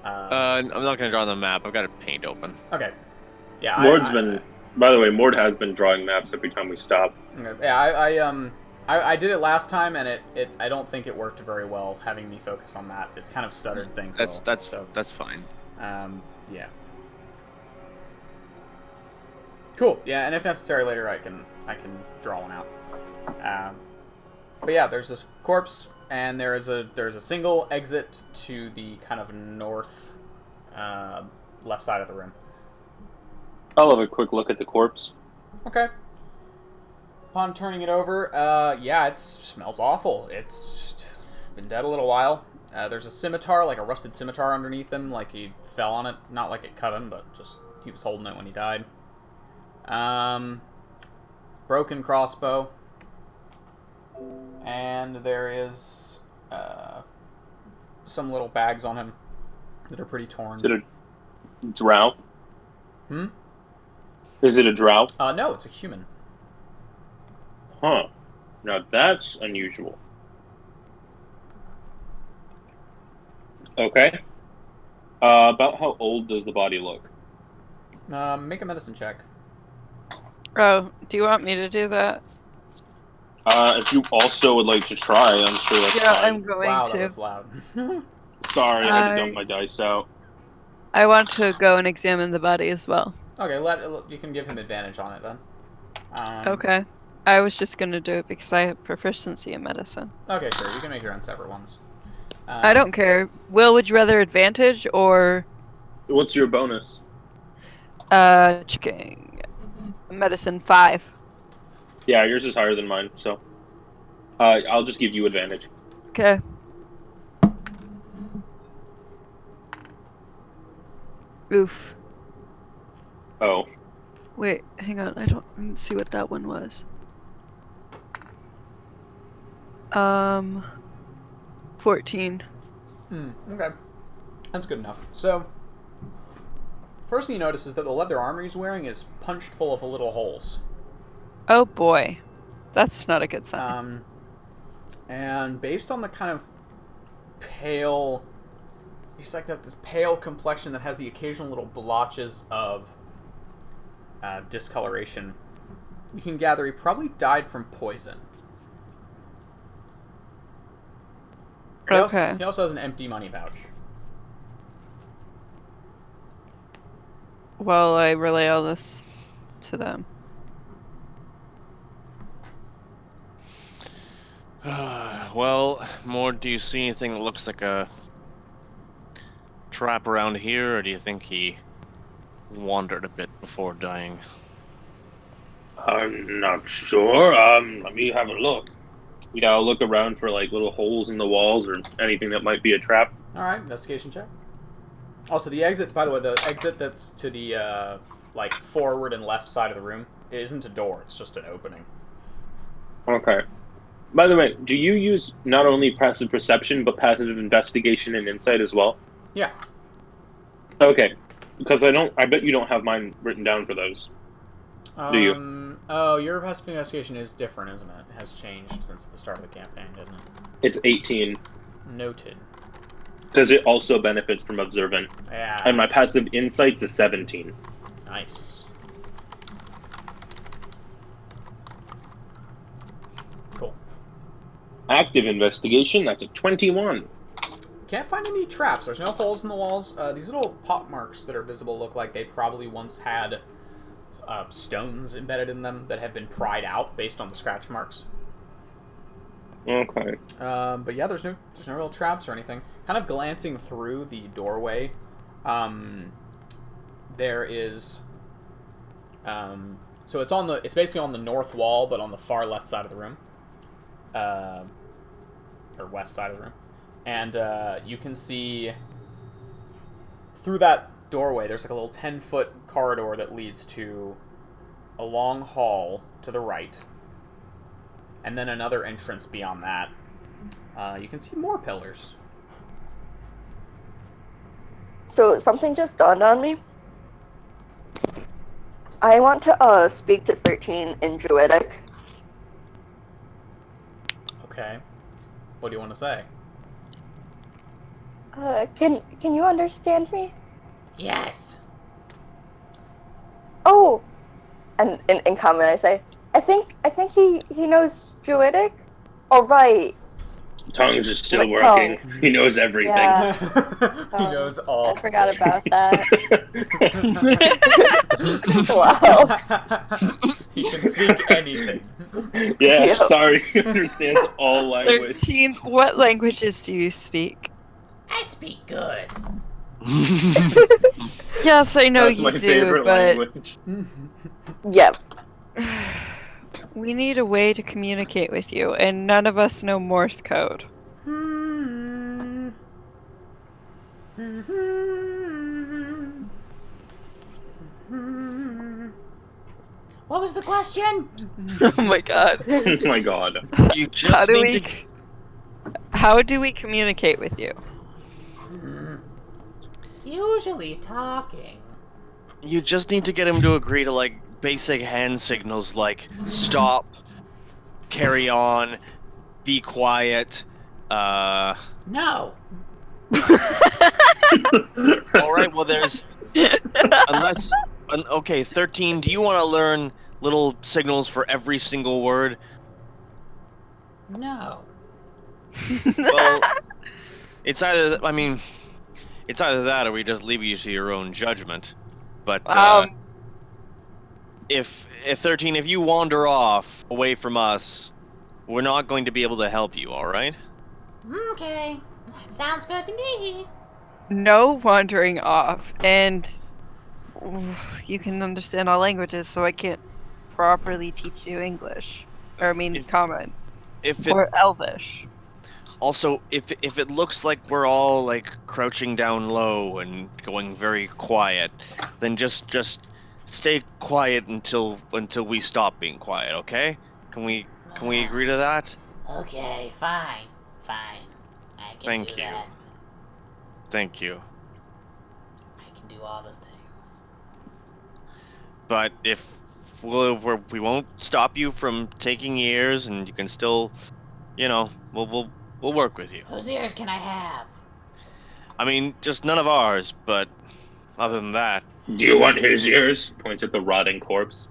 I'm not going to draw on the map. I've got it paint open. Okay. Yeah. Mord's been. By the way, Mord has been drawing maps every time we stop. Yeah, I did it last time, and it I don't think it worked very well having me focus on that. It kind of stuttered things. That's fine. Yeah. Cool. Yeah, and if necessary later, I can draw one out. But yeah, there's this corpse, and there's a single exit to the kind of north left side of the room. I'll have a quick look at the corpse. Okay. Upon turning it over, yeah, it smells awful. It's been dead a little while. There's a scimitar, like a rusted scimitar underneath him, like he fell on it. Not like it cut him, but just he was holding it when he died. Broken crossbow. And there is some little bags on him that are pretty torn. Is it a drow? Hmm? Is it a drow? No, it's a human. Huh. Now that's unusual. Okay. About how old does the body look? Make a medicine check. Oh, do you want me to do that? If you also would like to try, I'm sure that's Yeah, fine. I'm going Wow, to. that was loud. Sorry, I had to dump my dice out. I want to go and examine the body as well. Okay, you can give him advantage on it then. Okay. I was just going to do it because I have proficiency in medicine. Okay, sure. You can make your own separate ones. I don't care. Will, would you rather advantage or... What's your bonus? Checking. Medicine 5. Yeah, yours is higher than mine, so I'll just give you advantage. Okay. Oof. Oh. Wait, hang on. I didn't see what that one was. 14. Okay. That's good enough. So, first thing you notice is that the leather armor he's wearing is punched full of little holes. Oh boy. That's not a good sign. And based on the kind of pale... He's like this pale complexion that has the occasional little blotches of discoloration. You can gather he probably died from poison. Okay. He also has an empty money pouch. Well, I relay all this to them. Well, Mord, do you see anything that looks like a trap around here, or do you think he wandered a bit before dying? I'm not sure. Let me have a look. Yeah, I'll look around for like little holes in the walls or anything that might be a trap. Alright, investigation check. Also, the exit, by the way, the exit that's to the, like, forward and left side of the room isn't a door, it's just an opening. Okay. By the way, do you use not only passive perception, but passive investigation and insight as well? Yeah. Okay. Because I bet you don't have mine written down for those. Do you? Oh, your passive investigation is different, isn't it? It has changed since the start of the campaign, didn't it? It's 18. Noted. Because it also benefits from observant. Yeah. And my passive insight's a 17. Nice. Cool. Active investigation, that's a 21. Can't find any traps. There's no holes in the walls. These little pot marks that are visible look like they probably once had stones embedded in them that have been pried out based on the scratch marks. Okay. But yeah, there's no real traps or anything. Kind of glancing through the doorway, there is, so it's basically on the north wall, but on the far left side of the room, or west side of the room, and you can see through that doorway. There's like a little 10-foot corridor that leads to a long hall to the right. And then another entrance beyond that. You can see more pillars. So something just dawned on me. I want to speak to 13 in Druidic. Okay. What do you want to say? Can you understand me? Yes. Oh! And in common I say, I think he knows Druidic. Oh right. Tongues is still What working. tongues? He knows everything. Yeah. He knows all. I forgot about that. Wow. He can speak anything. Yeah, Yep. sorry. He understands all language. 13. What languages do you speak? I speak good. Yes, I know That's you my do, favorite but language. Yep. we need a way to communicate with you, and none of us know Morse code. What was the question? Oh my god. Oh my god. You How just do need we how do we communicate with you? Usually talking. you just need to get him to agree to like basic hand signals like stop, carry on, be quiet. No. All right. Well, there's okay. 13. Do you want to learn little signals for every single word? No. Well, it's either. I mean, it's either that or we just leave you to your own judgment. But if 13, if you wander off away from us, we're not going to be able to help you. All right? Okay. That sounds good to me. No wandering off, and you can understand all languages, so I can't properly teach you English. Or I mean, Common. If it Or Elvish. also if it looks like we're all like crouching down low and going very quiet, then just stay quiet until we stop being quiet. Okay? Can we agree to that? Okay, fine. Fine. I can Thank do you. that. Thank you. I can do all those things. But if we won't stop you from taking ears, and you can still, we'll work with you. Whose ears can I have? I mean, just none of ours, but other than that, Do you want his ears? Points at the rotting corpse.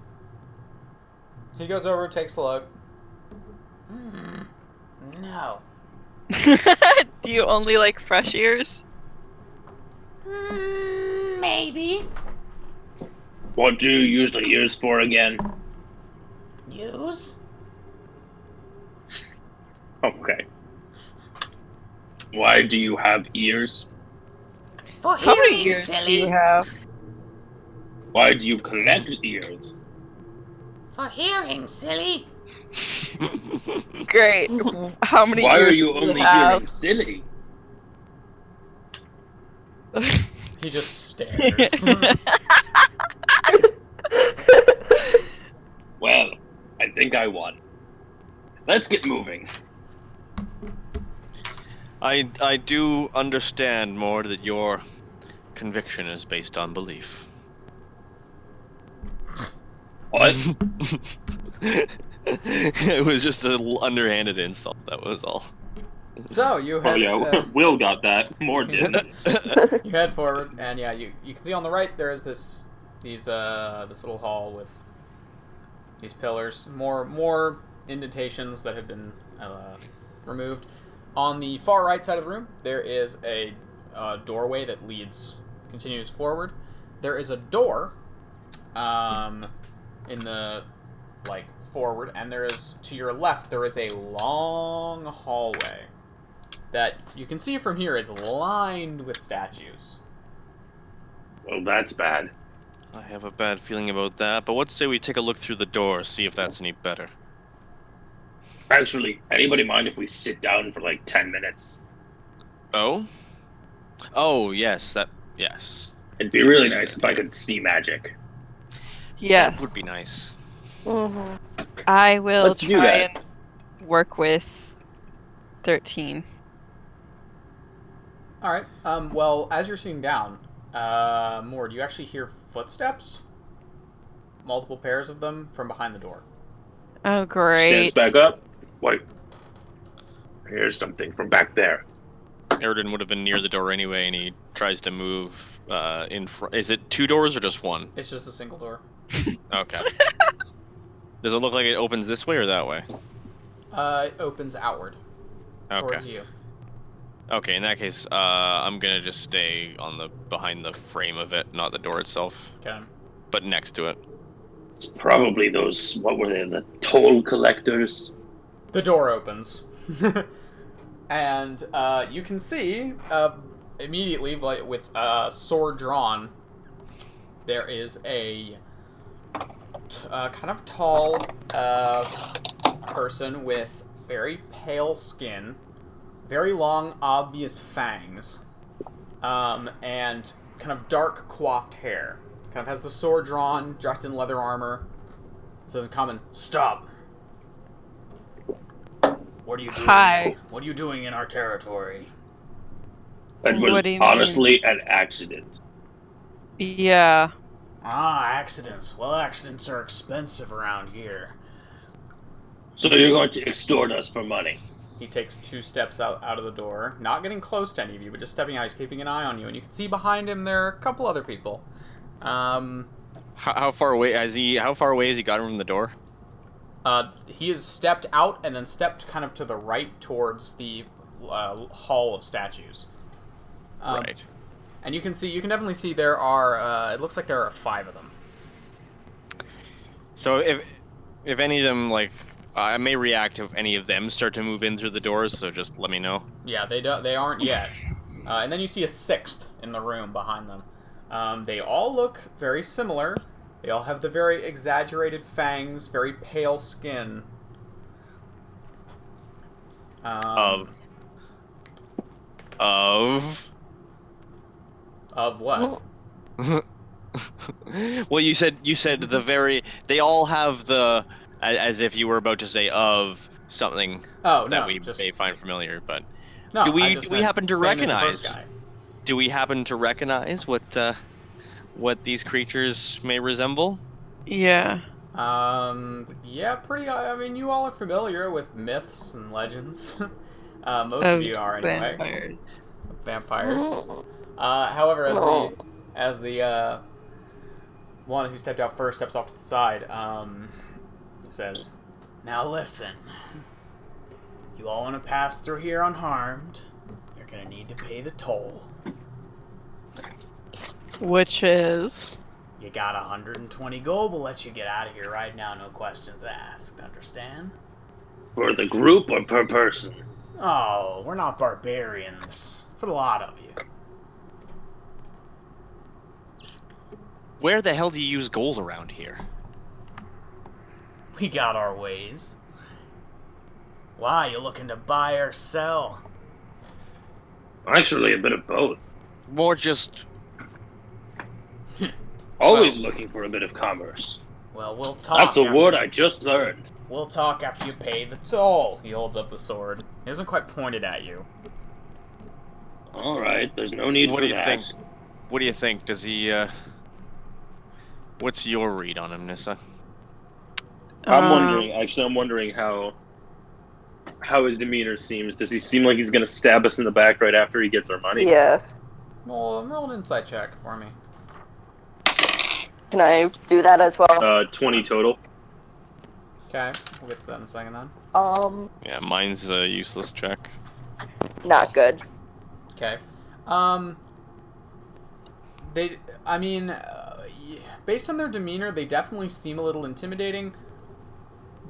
He goes over, takes a look. No. Do you only like fresh ears? Maybe. What do you use the ears for again? Use? Okay. Why do you have ears? For How many hearing, ears do silly. you have? Why do you collect ears? For hearing, silly. Great. How many Why are ears you do only have? hearing silly? He just stares. Well, I think I won. Let's get moving. I do understand more that your conviction is based on belief. What? It was just an underhanded insult. That was all. So you Oh head, yeah, Will got that. More didn't. you head forward, and yeah, you can see on the right there is this little hall with these pillars, more indentations that have been removed. On the far right side of the room, there is a doorway that continues forward. There is a door, in the forward, and there is to your left there is a long hallway that you can see from here is lined with statues. Well, that's bad. I have a bad feeling about that, but let's say we take a look through the door, see if that's any better. Actually, anybody mind if we sit down for like 10 minutes? Oh? Oh, yes, yes. It'd be really nice if I could see magic. That Yes. would be nice. Mm-hmm. I will Let's do try that. and work with 13. All right. Well, as you're sitting down, Moore, do you actually hear footsteps? Multiple pairs of them from behind the door. Oh, Stands great. back up. Wait. Here's something from back there. Aridin would have been near the door anyway, and he tries to move in front. Is it two doors or just one? It's just a single door. Okay. Does it look like it opens this way or that way? It opens outward towards Okay. you. Okay, in that case, I'm gonna just stay on the behind the frame of it, not the door itself, Okay. but next to it. Probably those, what were they, the toll collectors? The door opens. And you can see immediately, like, with sword drawn, there is a kind of tall person with very pale skin, very long, obvious fangs, and kind of dark coiffed hair. Kind of has the sword drawn, dressed in leather armor. Says in common, "Stop! What are you doing? Hi. What are you doing in our territory?" It was What do you mean? honestly an accident. Yeah. Ah, accidents. Well, accidents are expensive around here. So you're going to extort us for money? He takes 2 steps out of the door, not getting close to any of you, but just stepping out. He's keeping an eye on you, and you can see behind him there are a couple other people. How far away has he? How far away has he gotten from the door? He has stepped out and then stepped kind of to the right towards the hall of statues. Right. And you can definitely see there are. It looks like there are 5 of them. So if any of them like, I may react if any of them start to move in through the doors. So just let me know. Yeah, they aren't yet. And then you see a 6th in the room behind them. They all look very similar. They all have the very exaggerated fangs, very pale skin. Of what? well, you said the very. They all have the, as if you were about to say of something Oh, that no, we just may find familiar, but no. do we I just meant happen to same as the first recognize? guy. Do we happen to recognize what these creatures may resemble? Yeah. Yeah, pretty. I mean, you all are familiar with myths and legends. Most of you are anyway. Vampires. Vampires. However, as the one who stepped out first steps off to the side, he says, "Now listen. You all want to pass through here unharmed. You're gonna need to pay the toll. Which is. You got 120 gold. We'll let you get out of here right now. No questions asked. Understand?" For the group or per person? Oh, we're not barbarians. For the lot of you. Where the hell do you use gold around here? We got our ways. Why, you looking to buy or sell? Actually, a bit of both. More just. Always looking for a bit of commerce. Well, we'll talk. That's a word I just learned. We'll talk after you pay the toll. He holds up the sword. He isn't quite pointed at you. Alright, there's no need What for do you that. think? What do you think? Does he? What's your read on him, Nissa? I'm wondering how his demeanor seems. Does he seem like he's gonna stab us in the back right after he gets our money? Yeah. Well, roll an insight check for me. Can I do that as well? 20 total. Okay, we'll get to that in a second then. Yeah, mine's a useless check. Not good. Okay. Based on their demeanor, they definitely seem a little intimidating.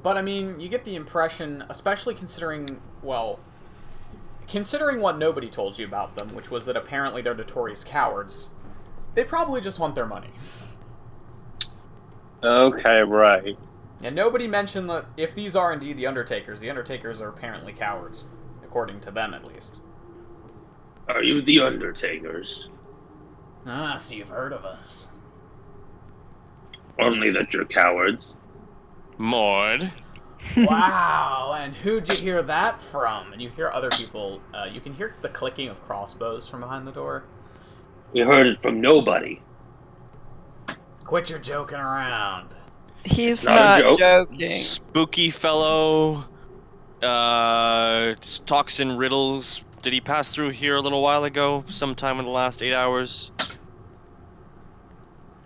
But, I mean, you get the impression, especially considering what nobody told you about them, which was that apparently they're notorious cowards, they probably just want their money. Okay, right. And nobody mentioned that if these are indeed the Undertakers are apparently cowards, according to them at least. Are you the Undertakers? Ah, so you've heard of us. Only that you're cowards. Mord. Wow, and who'd you hear that from? And you hear other people, you can hear the clicking of crossbows from behind the door. We heard it from nobody. Quit your joking around. He's Not a not joke. joking. Spooky fellow. Talks in riddles. Did he pass through here a little while ago? Sometime in the last 8 hours?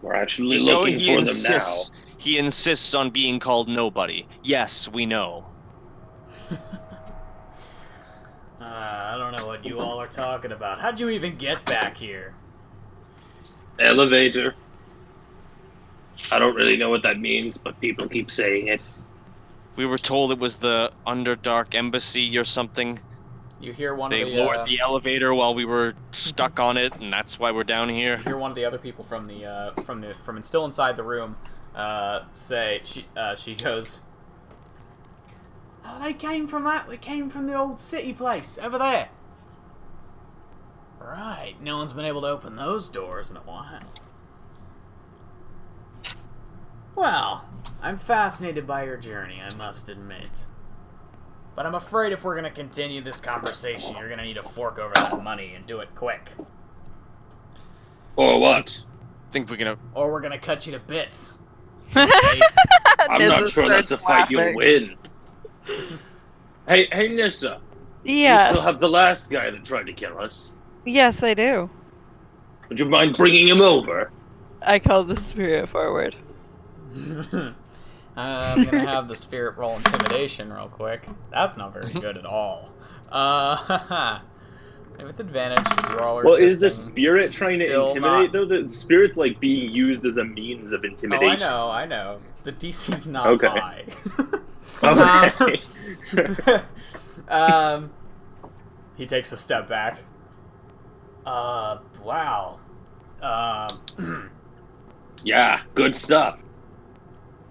We're actually looking for them now. He insists on being called nobody. Yes, we know. I don't know what you all are talking about. How'd you even get back here? Elevator. I don't really know what that means, but people keep saying it. We were told it was the Underdark Embassy or something. You hear one They of the lowered the elevator while we were stuck on it, and that's why we're down here. you hear one of the other people from still inside the room say she goes, "Oh, they came from the old city place over there." Right, no one's been able to open those doors in a while. Well, I'm fascinated by your journey, I must admit. But I'm afraid if we're going to continue this conversation, you're going to need to fork over that money and do it quick. Or what? Think we're gonna. Or we're going to cut you to bits. I'm not Nissa sure that's a starts fight you'll laughing. win. Hey, Nissa. You Yes. still have the last guy that tried to kill us. Yes, I do. Would you mind bringing him over? I call the spirit forward. I'm gonna have the spirit roll intimidation real quick. That's not very good at all. With advantage, because you all are Well, is the assisting, spirit trying to still intimidate, not- though? The spirit's, like, being used as a means of intimidation. Oh, I know. The DC's not Okay. high. Okay. He takes a step back. Wow. Yeah, good stuff.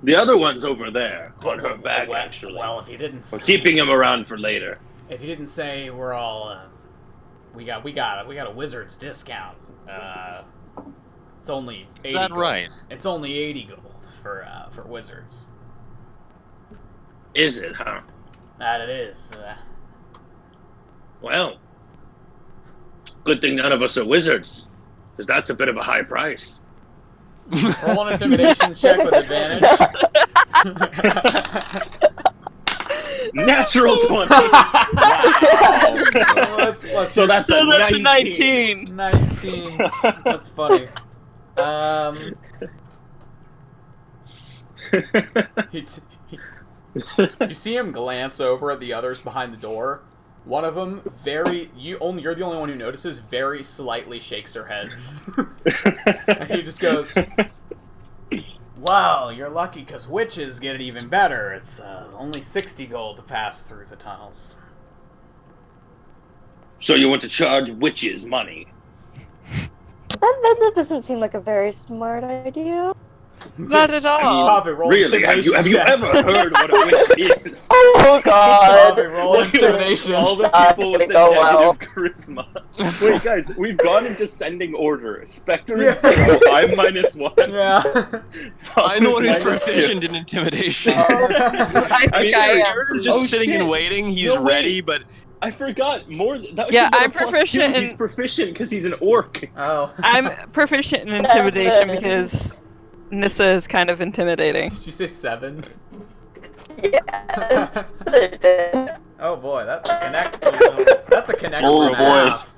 The other one's over there, on her back, actually. Well, if you didn't We're say, keeping him around for later. if you didn't say we're all, we got a wizard's discount. It's only 80 Is that gold. right? It's only 80 gold for wizards. Is it, huh? That it is. Well, good thing none of us are wizards, because that's a bit of a high price. Roll an intimidation check with advantage. Natural 20! Let's So that's a So that's 19. a 19. 19. That's funny. You see him glance over at the others behind the door. One of them, you're the only one who notices, very slightly shakes her head. And he just goes, "Well, you're lucky because witches get it even better. It's only 60 gold to pass through the tunnels." So you want to charge witches money? That doesn't seem like a very smart idea. Not at all. Pave, roll Really? Have intimidation you check. ever heard what a witch is? Oh god! Pave, roll intimidation. All the Not people with the gonna go well. negative charisma. Wait, guys, we've gone in descending order. Spectre Yeah. is 0, I'm -1. Yeah. I'm the one who's Pop is -2. proficient in intimidation. I think I mean, I am. Aaron's just Oh, sitting shit. and waiting. He's No, wait. ready, but I forgot more. That Yeah, should get a I'm +2. proficient He's in- proficient because he's an orc. Oh. I'm proficient in intimidation because Nissa is kind of intimidating. Did you say 7? Yes, they did. Oh boy, that's a connection Oh, and a boy. half.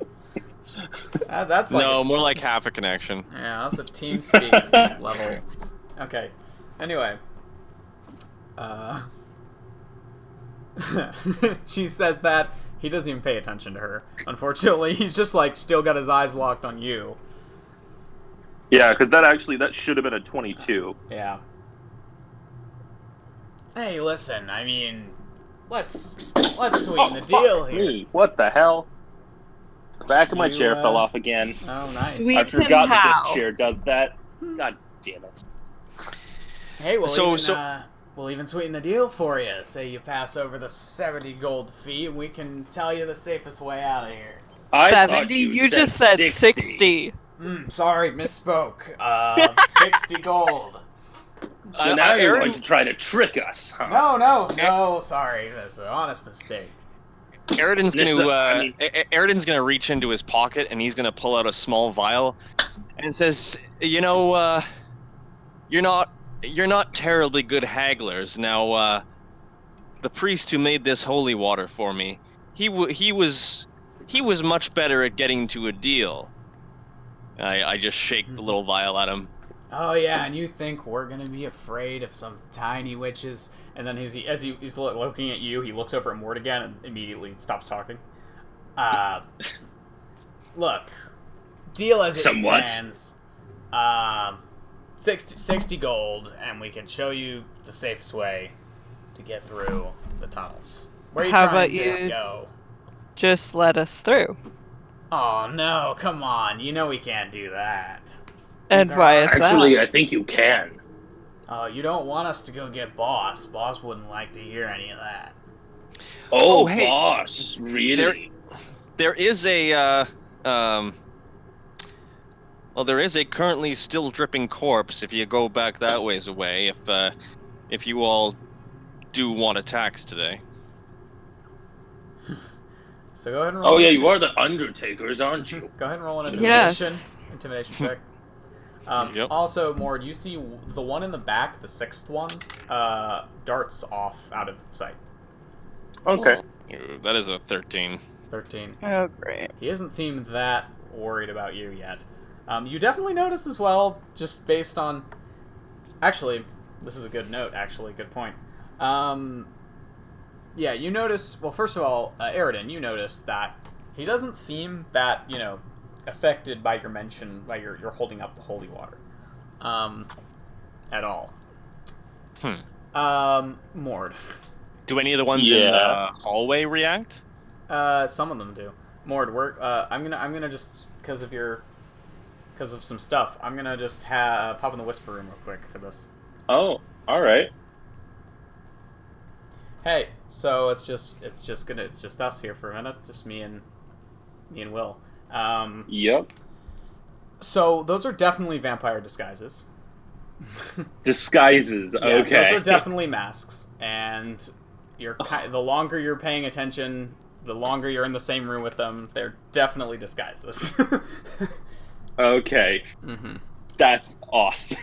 That's like no, more like half a connection. yeah, that's a team speak level. Okay. Anyway. She says that. He doesn't even pay attention to her. Unfortunately, he's just like still got his eyes locked on you. Yeah, because that should have been a 22. Yeah. Hey, listen, I mean, let's sweeten the deal fuck here. me. What the hell? The back of my You, chair fell off again. Oh, nice. Sweet. I forgot that how? this chair does that. God damn it. Hey, So- we'll even sweeten the deal for you. Say you pass over the 70 gold fee, and we can tell you the safest way out of here. I thought 70? you You just said 60. Sorry, misspoke. 60 gold. So now you're Aaron- going to try to trick us, huh? No, sorry. That's an honest mistake. Eridan's Nissa, gonna I mean- Eridan's gonna reach into his pocket and he's gonna pull out a small vial, and says, "You know, you're not terribly good hagglers. Now, the priest who made this holy water for me, he was much better at getting to a deal." I just shake the little vial at him. Oh yeah, and you think we're gonna be afraid of some tiny witches? And then as he's looking at you, he looks over at Mort again and immediately stops talking. Look, deal as it Somewhat. stands. 60 gold, and we can show you the safest way to get through the tunnels. Where are you How trying about to you- go? Just let us through. Oh no, come on. You know we can't do that. And These are why our- is Actually, that? I think you can. Oh, you don't want us to go get Boss. Boss wouldn't like to hear any of that. Oh, Oh, hey. boss, really? There is a there is a currently still dripping corpse if you go back that ways away. If you all do want attacks today. So go ahead and roll. Oh yeah, an you are the Undertakers, aren't you? Go ahead and roll an intimidation. Yes. Intimidation check. Yep. Also, Mord, you see the one in the back, the sixth one, darts off out of sight. Okay. Ooh, that is a 13. 13. Oh, great. He doesn't seem that worried about you yet. You definitely notice as well, just based on... Actually, this is a good note, actually. Good point. Yeah, you notice... Well, first of all, Aridin, you notice that he doesn't seem that, you know, affected by your mention, by your holding up the holy water. At all. Mord. Do any of the ones in the hallway react? Some of them do. Mord, I'm gonna just because of some stuff. I'm gonna just pop in the whisper room real quick for this. Oh, all right. Hey, so it's just us here for a minute, just me and Will. Yep. So those are definitely vampire disguises. Disguises. Yeah, Okay. those are definitely masks, and the longer you're paying attention, the longer you're in the same room with them, they're definitely disguises. Okay. Mm-hmm. That's awesome.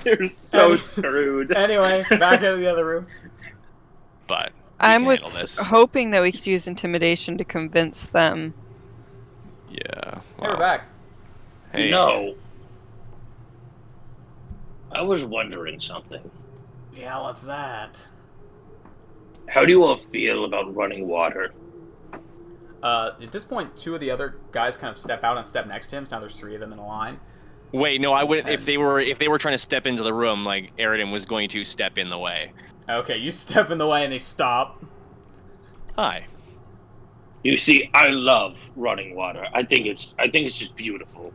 You're so screwed. Anyway, back into the other room. But I can was handle this. hoping that we could use intimidation to convince them. Yeah. Hey, we're Wow. back. Hey. No. I was wondering something. Yeah, what's that? How do you all feel about running water? At this point, two of the other guys kind of step out and step next to him, so now there's three of them in a line. Wait, no, I wouldn't. If they were trying to step into the room, like Aridin was going to step in the way. Okay, you step in the way and they stop. Hi. You see, I love running water. I think it's just beautiful.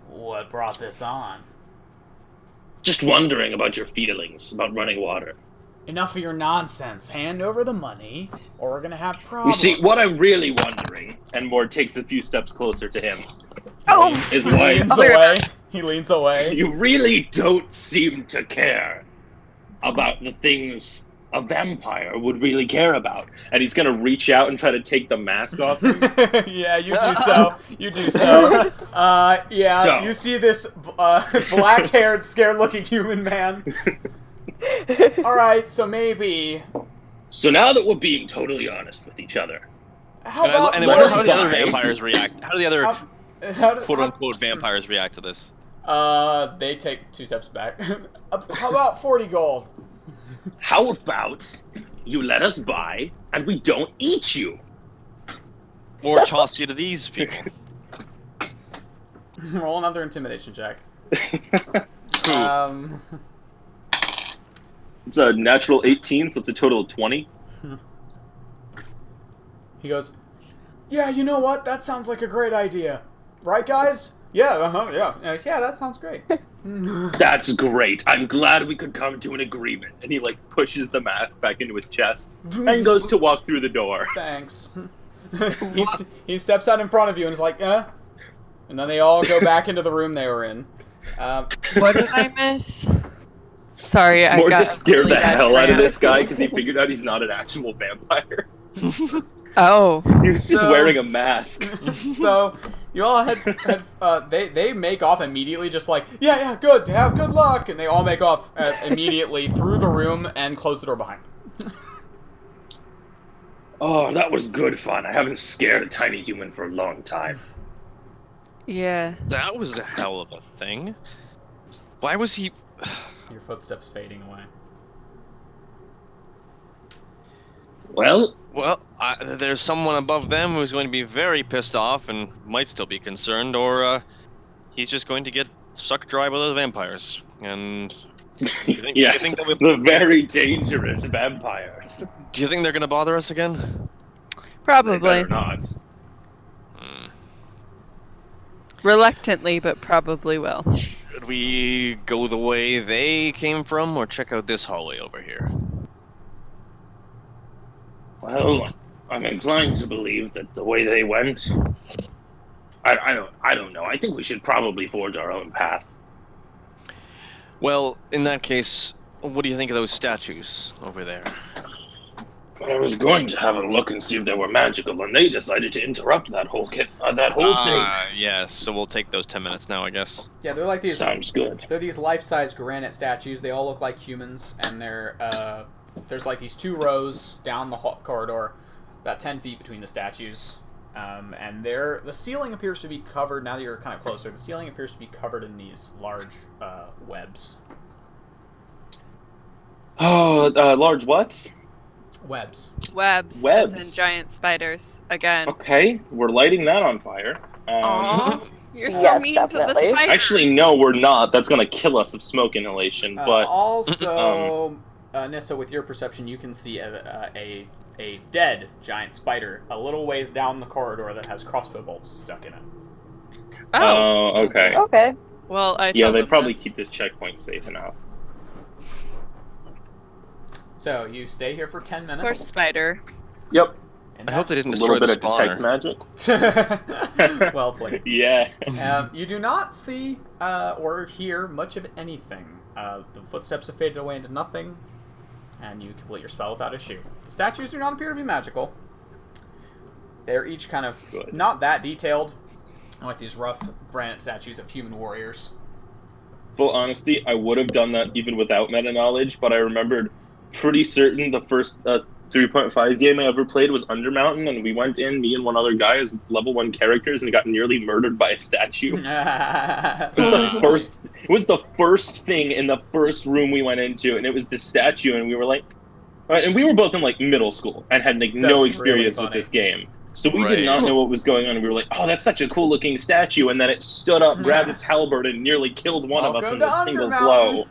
What brought this on? Just wondering about your feelings about running water. Enough of your nonsense. Hand over the money, or we're gonna have You problems. see, what I'm really wondering, and Mord takes a few steps closer to him, Oh! is He why leans away. He leans away. you really don't seem to care about the things a vampire would really care about. And he's gonna reach out and try to take the mask off him. Yeah, you do so. You do so. Yeah, So. you see this black-haired, scared-looking human man. Alright, so maybe... So now that we're being totally honest with each other, How And I about... wonder let us how the other buy- vampires react. How do the other how do- quote-unquote vampires react to this? They take 2 steps back. How about 40 gold? how about you let us buy and we don't eat you? Or toss you to these people? Roll another intimidation check. Who? It's a natural 18, so it's a total of 20. He goes, yeah, you know what? That sounds like a great idea. Right, guys? Yeah, yeah. Yeah, that sounds great. That's great. I'm glad we could come to an agreement. And he like pushes the mask back into his chest and goes to walk through the door. Thanks. He steps out in front of you and is like, And then they all go back into the room they were in. What did I miss? Sorry, I Mort got just scared really the bad hell out of cramp. this guy because he figured out he's not an actual vampire. Oh. He was just So- wearing a mask. So you all they make off immediately, just like, yeah, good, have good luck, and they all make off immediately through the room and close the door behind them. Oh, that was good fun. I haven't scared a tiny human for a long time. Yeah. That was a hell of a thing. Why was he... Your footsteps fading away. Well, Well, there's someone above them who's going to be very pissed off and might still be concerned, or he's just going to get sucked dry by those vampires. And yes, the very dangerous vampires. do you think they're going to bother us again? They Probably. better not. Hmm. Reluctantly, but probably will. Should we go the way they came from, or check out this hallway over here? Well, I'm inclined to believe that the way they went. I don't know. I think we should probably forge our own path. Well, in that case, what do you think of those statues over there? But I was going to have a look and see if they were magical, and they decided to interrupt that whole thing. Yes, so we'll take those 10 minutes now, I guess. Yeah, they're like these. Sounds good. They're these life-size granite statues. They all look like humans, and there's like these 2 rows down the corridor, about 10 feet between the statues. And the ceiling appears to be covered, now that you're kind of closer, the ceiling appears to be covered in these large webs. Oh, large what? Webs. Webs. Webs. As in giant spiders. Again. Okay, we're lighting that on fire. Aw, you're so Yes, mean definitely. to the spider. Actually, no, we're not. That's gonna kill us of smoke inhalation. But Also, Nissa, with your perception, you can see a dead giant spider a little ways down the corridor that has crossbow bolts stuck in it. Oh. okay. Okay. Well, I Yeah, told they them probably this. keep this checkpoint safe enough. So you stay here for 10 Poor minutes. spider. Yep. And I hope they A didn't little destroy bit the of detect spawner. magic. well played. Yeah. You do not see or hear much of anything. The footsteps have faded away into nothing, and you complete your spell without issue. The statues do not appear to be magical. They're each kind of Good. not that detailed, like these rough granite statues of human warriors. Full honesty, I would have done that even without meta knowledge, but I remembered pretty certain the first 3.5 game I ever played was Undermountain, and we went in, me and one other guy, as level 1 characters, and got nearly murdered by a statue. It was the first thing in the first room we went into, and it was this statue, and we were like, and we were both in like middle school and had like no That's experience really with this funny. game. So we Right. did not know what was going on, and we were like, "Oh, that's such a cool looking statue!" And then it stood up, grabbed its halberd, and nearly killed one of us in a single blow.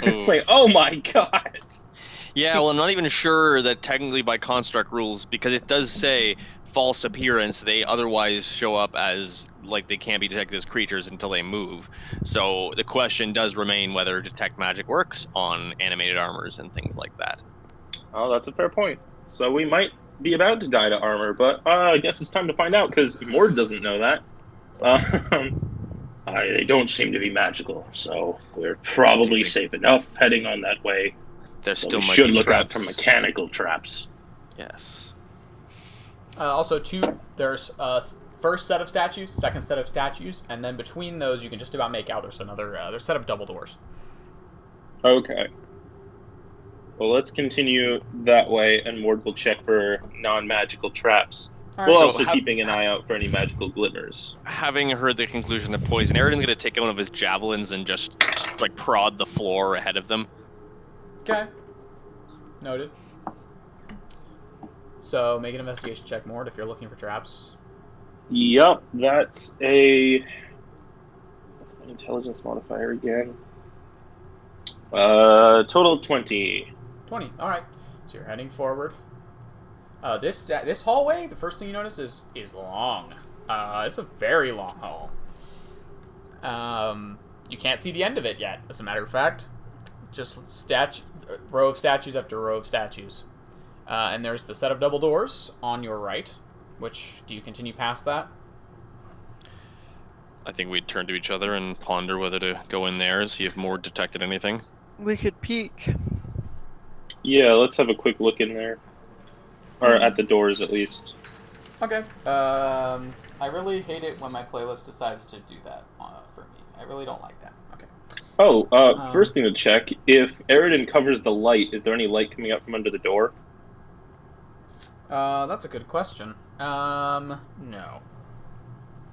It's like, oh my god! Yeah, well, I'm not even sure that technically by construct rules, because it does say false appearance, they otherwise show up as, like, they can't be detected as creatures until they move. So the question does remain whether detect magic works on animated armors and things like that. Oh, that's a fair point. So we might be about to die to armor, but I guess it's time to find out, because Mord doesn't know that. They don't seem to be magical, so we're probably safe enough heading on that way. There So still we might should be look out traps. for mechanical traps. Yes. Also, there's first set of statues, second set of statues, and then between those you can just about make out there's another set of double doors. Okay. Well, let's continue that way, and Mord will check for non-magical traps. All While so also ha- keeping an eye out for any magical glimmers. Having heard the conclusion of poison, Eridan's going to take one of his javelins and just, like, prod the floor ahead of them. Okay. Noted. So make an investigation check, Mord, if you're looking for traps. Yup, that's my intelligence modifier again. Total 20. 20. All right. So you're heading forward. This hallway, the first thing you notice is long. It's a very long hall. You can't see the end of it yet, as a matter of fact. Just row of statues after row of statues. And there's the set of double doors on your right. Do you continue past that? I think we'd turn to each other and ponder whether to go in there and see if Mord detected anything. We could peek. Yeah, let's have a quick look in there. Or at the doors, at least. Okay. I really hate it when my playlist decides to do that for me. I really don't like that. Okay. Oh, first thing to check, if Eridan covers the light, is there any light coming out from under the door? That's a good question. No.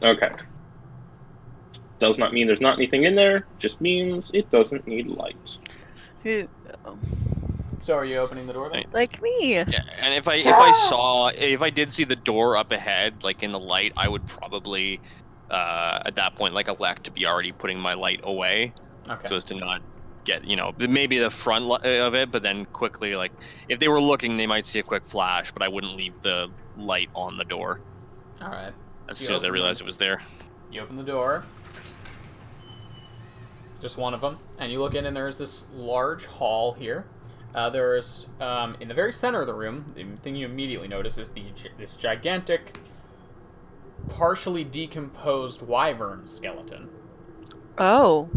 Okay. does not mean there's not anything in there. Just means it doesn't need light. So are you opening the door then? Like me. Yeah, and if I did see the door up ahead, like in the light, I would probably, at that point, like elect to be already putting my light away, Okay. so as to not get, maybe the front of it, but then quickly, like if they were looking, they might see a quick flash, but I wouldn't leave the light on the door All right. as So you soon as I open realized it was there. You open the door. Just one of them, and you look in, and there's this large hall here. There's in the very center of the room. The thing you immediately notice is this gigantic, partially decomposed wyvern skeleton. Oh.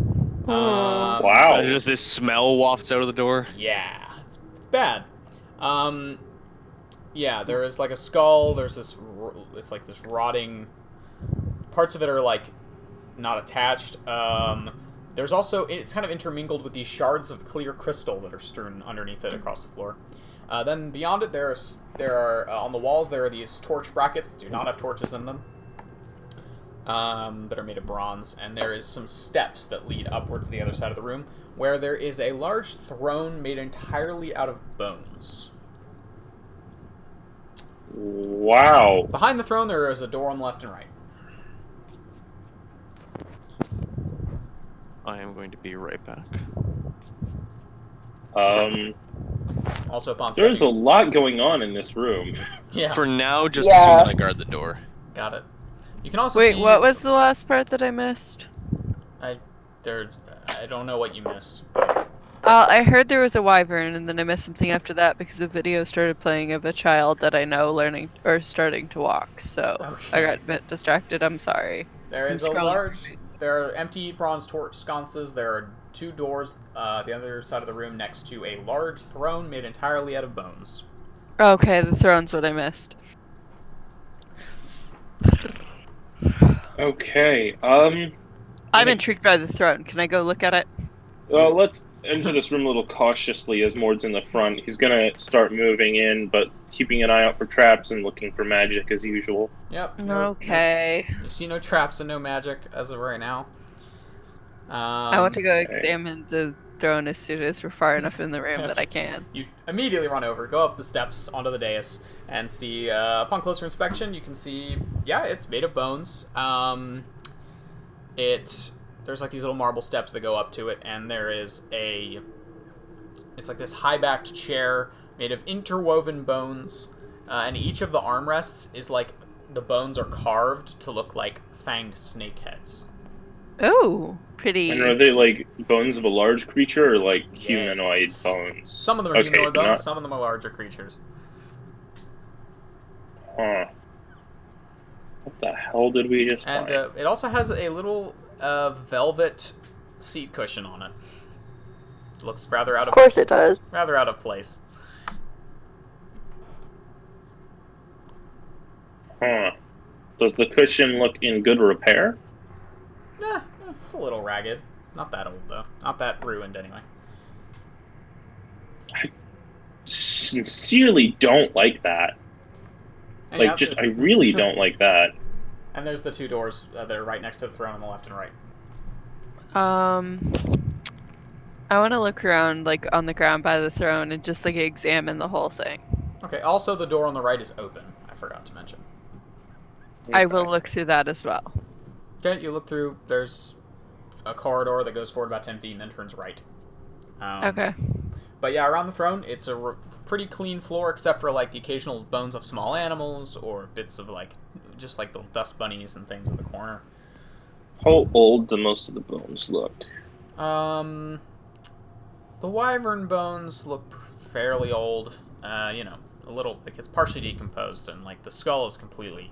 Wow. Just this smell wafts out of the door. Yeah, it's bad. Yeah, there is like a skull. There's it's like this rotting. Parts of it are like not attached. There's also, it's kind of intermingled with these shards of clear crystal that are strewn underneath it across the floor. Then beyond it, there are on the walls there are these torch brackets that do not have torches in them. That are made of bronze, and there is some steps that lead upwards to the other side of the room, where there is a large throne made entirely out of bones. Wow. Behind the throne, there is a door on the left and right. I am going to be right back. Also, upon There's a stepping- lot going on in this room. yeah, For now, just Yeah. assume that I guard the door. got it. You can also Wait, see what was the last part that I missed? I don't know what you missed. But I heard there was a wyvern, and then I missed something after that because a video started playing of a child that I know learning or starting to walk. So I Okay. got a bit distracted. I'm sorry. there is a scrolling. large. There are empty bronze torch sconces. There are two doors the other side of the room next to a large throne made entirely out of bones. Okay, the throne's what I missed. Okay. I'm intrigued by the throne. Can I go look at it? Let's enter this room a little cautiously as Mord's in the front. He's gonna start moving in, but keeping an eye out for traps and looking for magic as usual. Yep. Okay. You see no traps and no magic as of right now. I want to go okay. examine the throne as soon as we're far enough in the room that I can. You immediately run over, go up the steps onto the dais, and see, upon closer inspection, you can see, yeah, it's made of bones. There's like these little marble steps that go up to it, and there is it's like this high-backed chair made of interwoven bones, and each of the armrests is like, the bones are carved to look like fanged snake heads. Oh, pretty. And are they like bones of a large creature or like Yes. humanoid bones? Some of them are Okay, humanoid but bones, not- some of them are larger creatures. Huh. What the hell did we just And find? it also has a little velvet seat cushion on it. Looks rather out Of of course it does. place. Huh. Does the cushion look in good repair? It's a little ragged. Not that old though. Not that ruined anyway. Sincerely don't like that. And yeah, I really don't like that. And there's the two doors that are right next to the throne on the left and right. I want to look around, like, on the ground by the throne and just, like, examine the whole thing. Okay. Also, the door on the right is open. I forgot to mention. I will look through that as well. Okay. You look through. There's a corridor that goes forward about 10 feet and then turns right. Okay. But yeah, around the throne, it's a pretty clean floor except for like the occasional bones of small animals or bits of like just like little dust bunnies and things in the corner. How old do most of the bones look? The wyvern bones look fairly old. A little like it's partially decomposed and like the skull is completely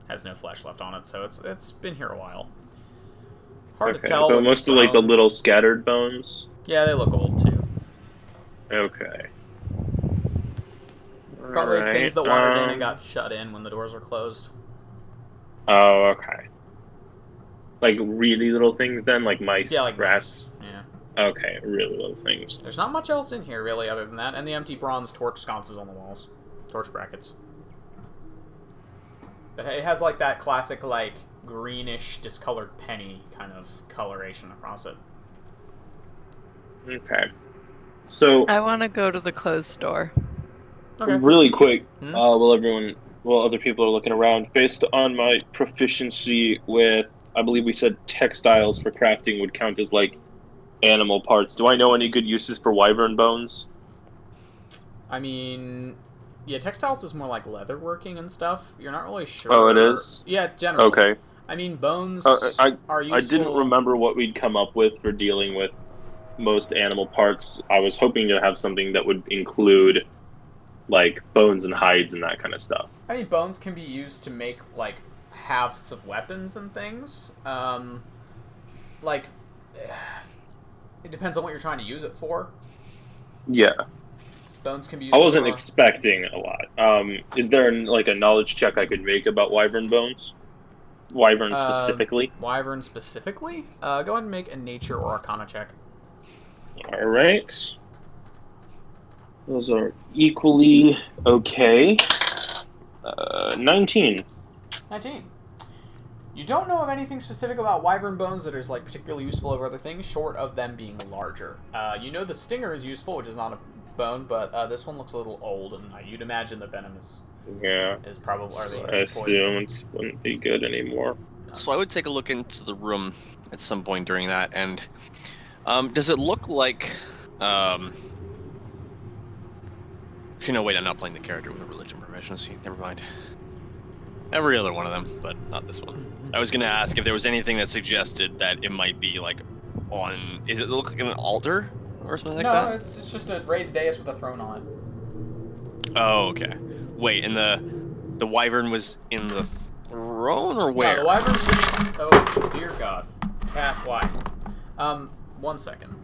has no flesh left on it, so it's been here a while. Hard to tell. But with most the of like the throne. little scattered bones. Yeah, they look old too. Okay. Probably like, things that Alright, wandered in and got shut in when the doors were closed. Oh, okay. Like really little things then, like mice, Yeah, like rats. mice. Yeah. Okay, really little things. There's not much else in here, really, other than that, and the empty bronze torch sconces on the walls. Torch brackets. But it has, like, that classic, like, greenish, discolored penny kind of coloration across it. Okay. So I want to go to the closed door. Okay. really quick, Hmm? while other people are looking around, based on my proficiency with, I believe we said textiles for crafting would count as like animal parts. Do I know any good uses for wyvern bones? I mean, yeah, textiles is more like leatherworking and stuff. You're not really sure. Oh, it is? Yeah, generally. Okay. I mean, bones I are useful. I didn't remember what we'd come up with for dealing with most animal parts. I was hoping to have something that would include like bones and hides and that kind of stuff. I mean, bones can be used to make like halves of weapons and things. Like, it depends on what you're trying to use it for. Yeah. Bones can be used. I wasn't for... expecting a lot. Is there like a knowledge check I could make about wyvern bones? Wyvern specifically? Wyvern specifically? Go ahead and make a nature or arcana check. All right. Those are equally okay. 19. 19. You don't know of anything specific about wyvern bones that is like particularly useful over other things, short of them being larger. You know the stinger is useful, which is not a bone, but this one looks a little old, and you'd imagine the venom is probably I assume it wouldn't be good anymore. So I would take a look into the room at some point during that, and does it look like actually, no, wait, I'm not playing the character with a religion proficiency. Never mind. Every other one of them, but not this one. I was gonna ask if there was anything that suggested that it might be like on. Is it look like an altar or something like that? No, it's just a raised dais with a throne on it. Oh, okay. Wait, and the wyvern was in the throne or where? No, the wyvern's just. Oh dear God, cat, why? 1 second.